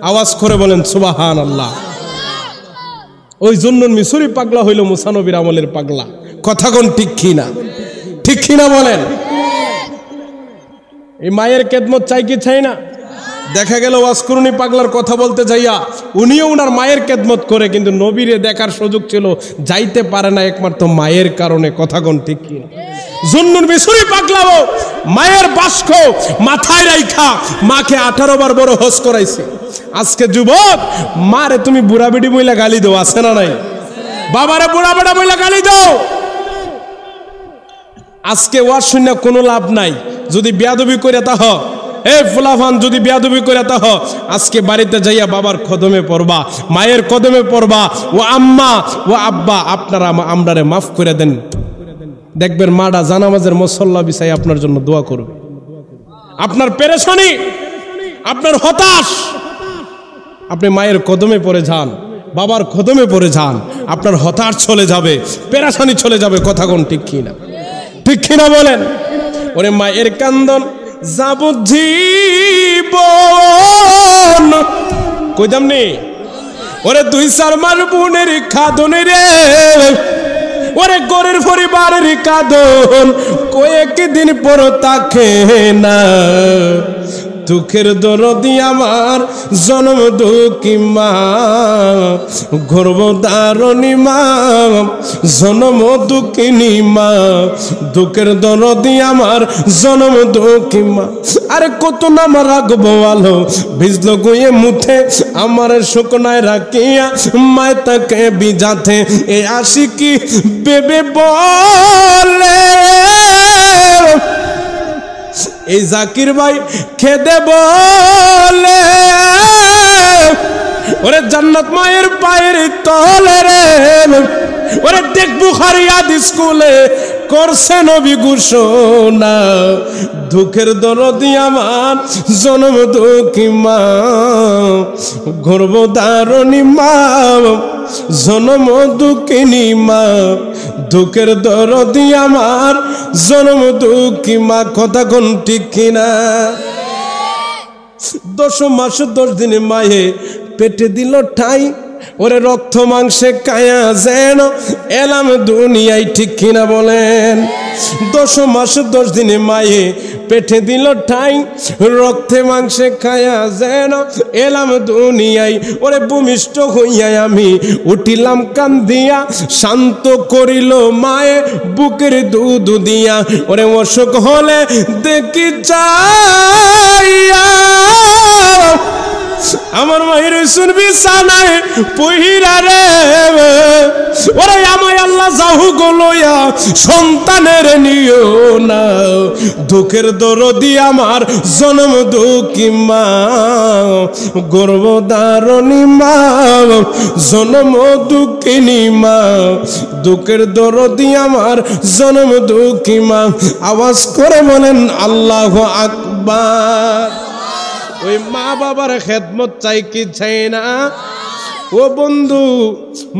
আওয়াজ করে বলেন সুবহানাল্লাহ। ওই জুন্নুন মিসরি পাগলা হইল মুসা নবীর আমলের পাগলা। কথা কোন ঠিক কিনা? ঠিক কিনা বলেন? এই মায়ের খেদমত চাই কি চাই না? দেখা গেল ওয়াজকুরুনি পাগলার কথা বলতে যাইয়া উনিও উনার মায়ের খেদমত করে, কিন্তু নবীরে দেখার সুযোগ ছিল, যাইতে পারে না একমাত্র মায়ের কারণে। কথা কোন ঠিক কিনা? জুন্নুন মিসরি পাগলাও মায়ের বাস্ক মাথায় রাইখা মাকে 18 বার বড় হজ করাইছে। আজকে যুবক, মারে তুমি বুড়া বেটি বইলা গালি দাও, আছে না নাই? বাবারে বুড়া বেটা বইলা গালি দাও। আজকে ওয়াজ শুনে কোনো লাভ নাই। যদি বেয়াদবি করে তা হ, এ ফুলাফান, যদি বেয়াদবি করে তা হ, আজকে বাড়িতে যাইয়া বাবার কদমে পড়বা, মায়ের কদমে পড়বা। ও আম্মা, ও আব্বা, আপনারা আমরারে মাফ করে দেন। দেখবেন মাডা জানামাজের মুসল্লা বিছাই আপনার জন্য দোয়া করবে। আপনার পেরেশানি, আপনার হতাশ, আপনি মায়ের কদমে পড়ে যান, বাবার কদমে পড়ে যান, আপনার হতাশ চলে যাবে, পেরেশানি চলে যাবে। কথা কোন ঠিক কিনা? ঠিক কিনা বলেন? ওরে মায়ের কান্দন যাবজ্জীবন কইতাম নি। ওরে 2-4 মাস বোনের খাদনে রে, ওরে গরের পরিবারের কাঁদন কয়েকদিন পর তাকে না। দুঃখের দরদি আমার জন্ম দুঃখী মা, গর্ভধারণী মা, জন্ম দুঃখিনী মা। দুঃখের দরদি আমার জন্ম দুঃখী মা। আরে কত নাম রাখবো আলো ভিজলো গুয়ে মুঠে, আমার শুকনায় রাখিয়া মায় তাকে বিজাতে। এ আশিকি বেবে বলে, এই জাকির ভাই খেদে বলে, ওরে জান্নাত মায়ের পায়ের তলে রে। ওরে দেখ বুখারী হাদিস স্কুলে করছে নবী ঘোষণা, দুঃখের দরদি আমার জন্ম দুঃখী মা, গর্ভধারণী মা, জন্ম দুঃখিনী মা। দুঃখের দরদি আমার জন্ম দুঃখী মা। কথা কোন ঠিক কিনা? 10 মাস 10 দিনে মায়ে পেটে দিল ঠাই, ওরে রক্ত মাংসে কায়া যেন এলাম দুনিয়ায়। ঠিক কিনা বলেন? 10 মাস 10 দিনে মায়ে পেটে দিল ঠাই, রক্তে মাংসে খায়া যেন এলাম দুনিয়ায়। ওরে ভূমিষ্ঠ হইয়া আমি উঠিলাম কান্দিয়া, শান্ত করিল মায়ে বুকের দুধ দিয়া। ওরে অসুখ হলে দেখি চাইয়া আমার মায়ের শুনবি সানায় পহিরা রে। ওরে আমায় আল্লাহ যাহু গলয়া সন্তানের নিও না, দুঃখের দরদি আমার জন্ম দুঃখী মা, গর্ভধারণী মা, জন্ম দুঃখিনী মা, দুঃখের দরদি আমার জন্ম দুঃখী মা। আওয়াজ করে বলেন আল্লাহু আকবার। ওই মা বাবার খেদমত চাই কি চাই না? ও বন্ধু,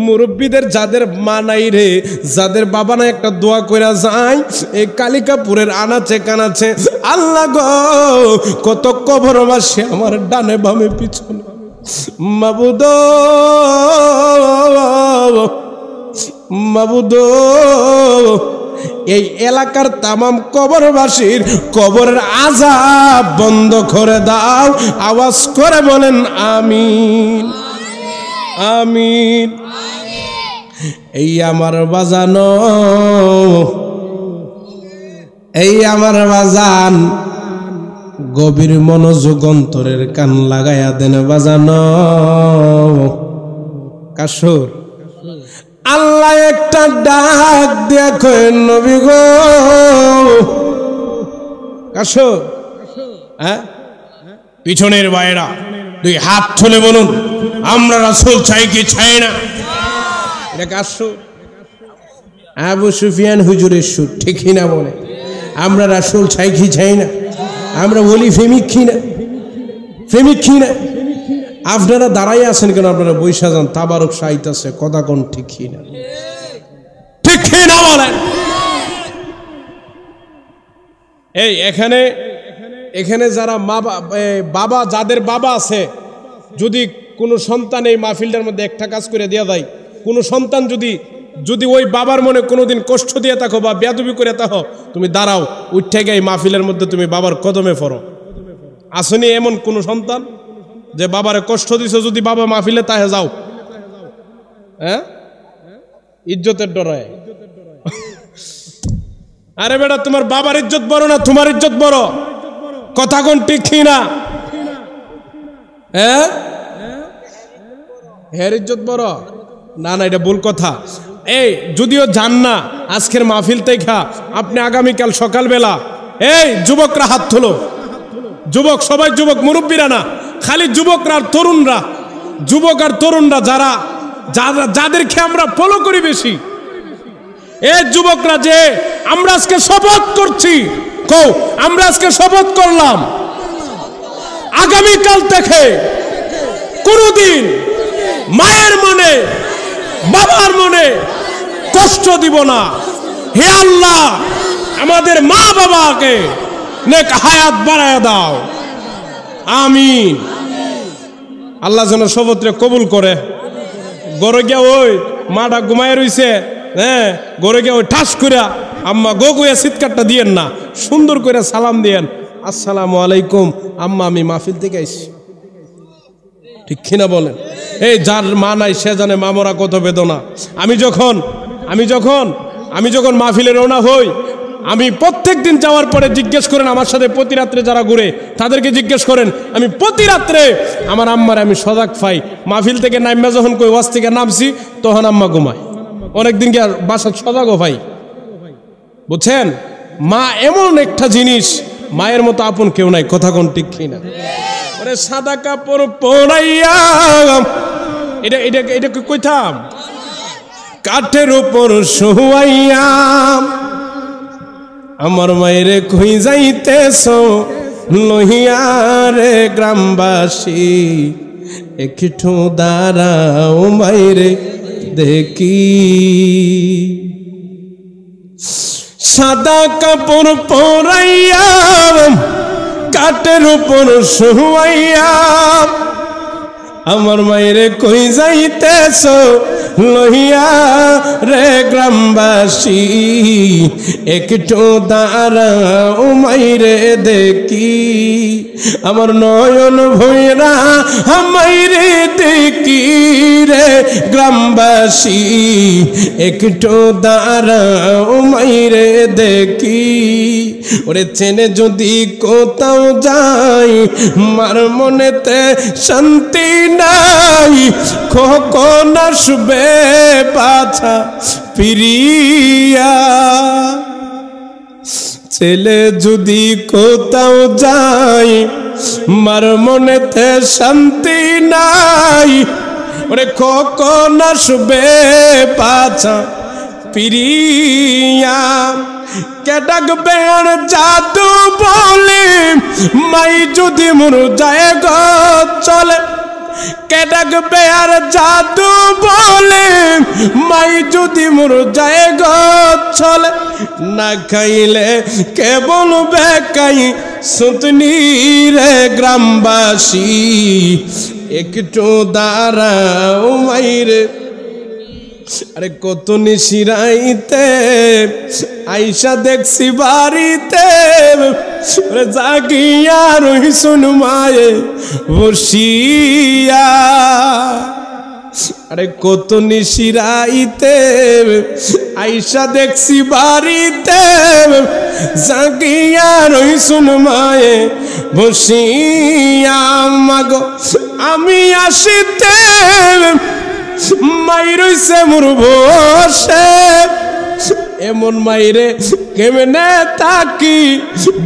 মুরব্বীদের যাদের মা নাই রে, যাদের বাবা নাই, একটা দোয়া কইরা যায় এই কালিকাপুরের আনাচে কানাচে। আল্লাহ গো, কত কবরবাসী আমার ডানে বামে পিছনে, মাবুদ মাবুদ এই এলাকার তামাম কবরবাসীর কবরের আযাব বন্ধ করে দাও। আওয়াজ করে বলেন আমিন আমিন। এই আমার বাজানো, এই আমার বাজান, গভীর মনোযোগ অন্তরের কান লাগাইয়া দেন বাজানো। কাসুর আল্লাহ একটা ডাক দিয়া কয় নবী গো। কাসুর হ্যাঁ, পিছনের বাইরা 2 হাত তুলে বলুন আমরা রাসূল চাই কি চাই না? এটা কাসুর আবু সুফিয়ান হুজুরের সুর, ঠিকই না বলে? আমরা রাসূল চাই কি চাই না? আমরা বলি প্রেমিক কি না? প্রেমিক কি না? আপনারা দাঁড়াই আছেন কেন? আপনারা বৈশা যান, তাবারক সাইতাছে, কথা কোন ঠিকই না? ঠিকই না বলেন? এই এখানে এখানে যারা বাবা, যাদের বাবা আছে, যদি কোনো সন্তান এই মাহফিলটার মধ্যে একটা কাজ করে দেওয়া যায়, কোনো সন্তান যদি ওই বাবার মনে কোনোদিন কষ্ট দিয়ে থাকো বা বেয়াদবি করে থাকো, তুমি দাঁড়াও, উঠে গিয়ে এই মাহফিলের মধ্যে তুমি বাবার কদমে পড়ো। আসেনি এমন কোন সন্তান যে বাবারে কষ্ট দিছো, যদি বাবা মাহফিলে তাহে যাও? হ্যাঁ, ইজ্জতের ডরায়। আরে বেটা, তোমার বাবার ইজ্জত বড় না তোমার ইজ্জত বড়? কথা কোন ঠিক না? হ্যাঁ, হের ইজ্জত বড় না? না, এটা ভুল কথা। এই যদিও জান না আজকের মাহফিল থেকে, আপনি আগামীকাল সকালবেলা, এই যুবকরা হাত তোলো, যুবক সবাই যুবক, মুরব্বীরা না, খালি যুবকরা আর তরুণরা, যুবক আর তরুণরা যাদেরকে আমরা ফলো করি বেশি, এই যুবকরা যে আমরা আজকে শপথ করছি, আমরা আজকে শপথ করলাম আগামীকাল থেকে কোনদিন মায়ের মনে, বাবার মনে কষ্ট দিব না। হে আল্লাহ, আমাদের মা বাবাকে নেক হায়াত বাড়ায় দাও, আমিন। আল্লাহ যেন শপথরে কবুল করে। গড়ে গিয়া ওই মাটা ঘুমায় রইছে, হ্যাঁ, গড়ে গিয়া ওই ঠাস কইরা আম্মা গো কইয়া চিৎকারটা দিয়েন না, সুন্দর করে সালাম দিয়েন, আসসালামু আলাইকুম আম্মা, আমি মাহফিল থেকে আইছি। ঠিক কিনা বলেন? এই যার মা নাই সে জানে মা মরা কত বেদনা। আমি যখন মাহফিলে রওনা হই, আমি প্রত্যেক দিন যাওয়ার পরে জিজ্ঞেস করেন আমার সাথে প্রতি রাত্রে যারা ঘুরে, তাদেরকে জিজ্ঞেস করেন, আমি প্রতি রাত্রে আমার আম্মারে আমি সজাগ পাই। মাহফিল থেকে নামা যখন কই ওয়াজ থেকে নামছি, তখন আম্মা ঘুমায়। অনেকদিন কি আর বাসার সজাগও ভাই, বুঝছেন? মা এমন একটা জিনিস, মায়ের মতো আপন কেউ নাই। কথা কোন ঠিক কিনা? ওরে সাদা কাপড় পরাইয়া, এটা কইতাম, কাঠের উপর শুয়াইয়া আমার মায়েরে কই যাইতেছ লহিয়া রে গ্রামবাসী, একটু দাঁড়াও মায়েরে দেখি। সাদা কাপড় পরাইয়া কাঠের উপর শুয়াইয়া আমার মায়েরে কই যাইতেছ লহিয়া রে গ্রামবাসী একটু দাঁড়াও মাইরে দেখি আমার নয়ন ভৈরা মাইরে দেখি রে গ্রামবাসী একটু দাঁড়াও মাইরে দেখি ওরে চেনে যদি কোথাও যাই মার মনেতে শান্তি নাই কখন আসবে বাছা ফিরিয়া ছেলে যদি কোথাও যাই মার মনেতে শান্তি নাই ওরে কখন আসবে বাছা ফিরিয়া কে ডাকবে আর জাদু বলে মাই যদি মোর যায় গো চলে কে ডাকবে আর জাদু বলে মাই যদি মোর যায় গো চলে না খাইলে কে বলবে কাই সুতনি রে গ্রামবাসী একটু দাঁড়াও মাইরে আরে কত নিশিরাইতে আইসা দেখছি বাড়িতে জাগিয়া রইসুন মায়ে বসিয়া আরে কত নিশিরাইতে আইসা দেখছি বাড়িতে জাগিয়া রইসুন মায়ে বসিয়া মাগো আমি আসিতে মাইরইছে মোর বসে এমন মাইরে কেমনে তাকি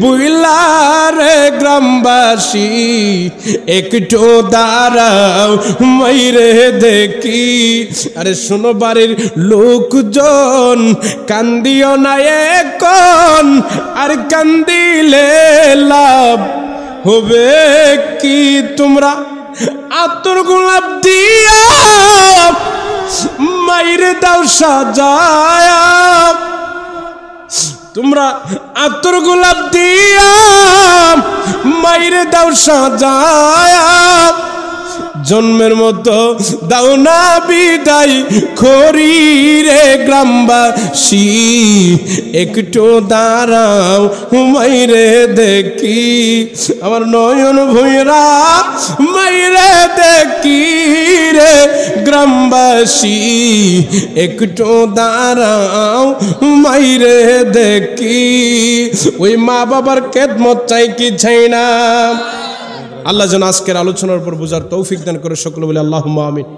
বুইলারে গ্রামবাসী একটু দাঁড়াও মাইরে দেখি আরে শোনো বাড়ির লোকজন কান্দিও না এখন আর কান্দিলে লাভ হবে কি তোমরা আতর গোলাপ দিয়া মাইরে দাও সাজায়া তোমরা আতর গোলাপ দিয়া মাইরে দাও সাজায়া জন্মের মতো দাও না বিদায় করি রে গ্রামবাসী একটু দাঁড়াও মাইরে দেখি আমার নয়ন ভৈরা মাইরে দেখি রে গ্রামবাসী একটু দাঁড়াও মাইরে দেখি ওই মা বাবার খেদমত চাই কি চাই না আল্লাহ যেন আজকের আলোচনার উপর বুঝার তৌফিক দান করে সকলে বলে আল্লাহুম্মা আমিন।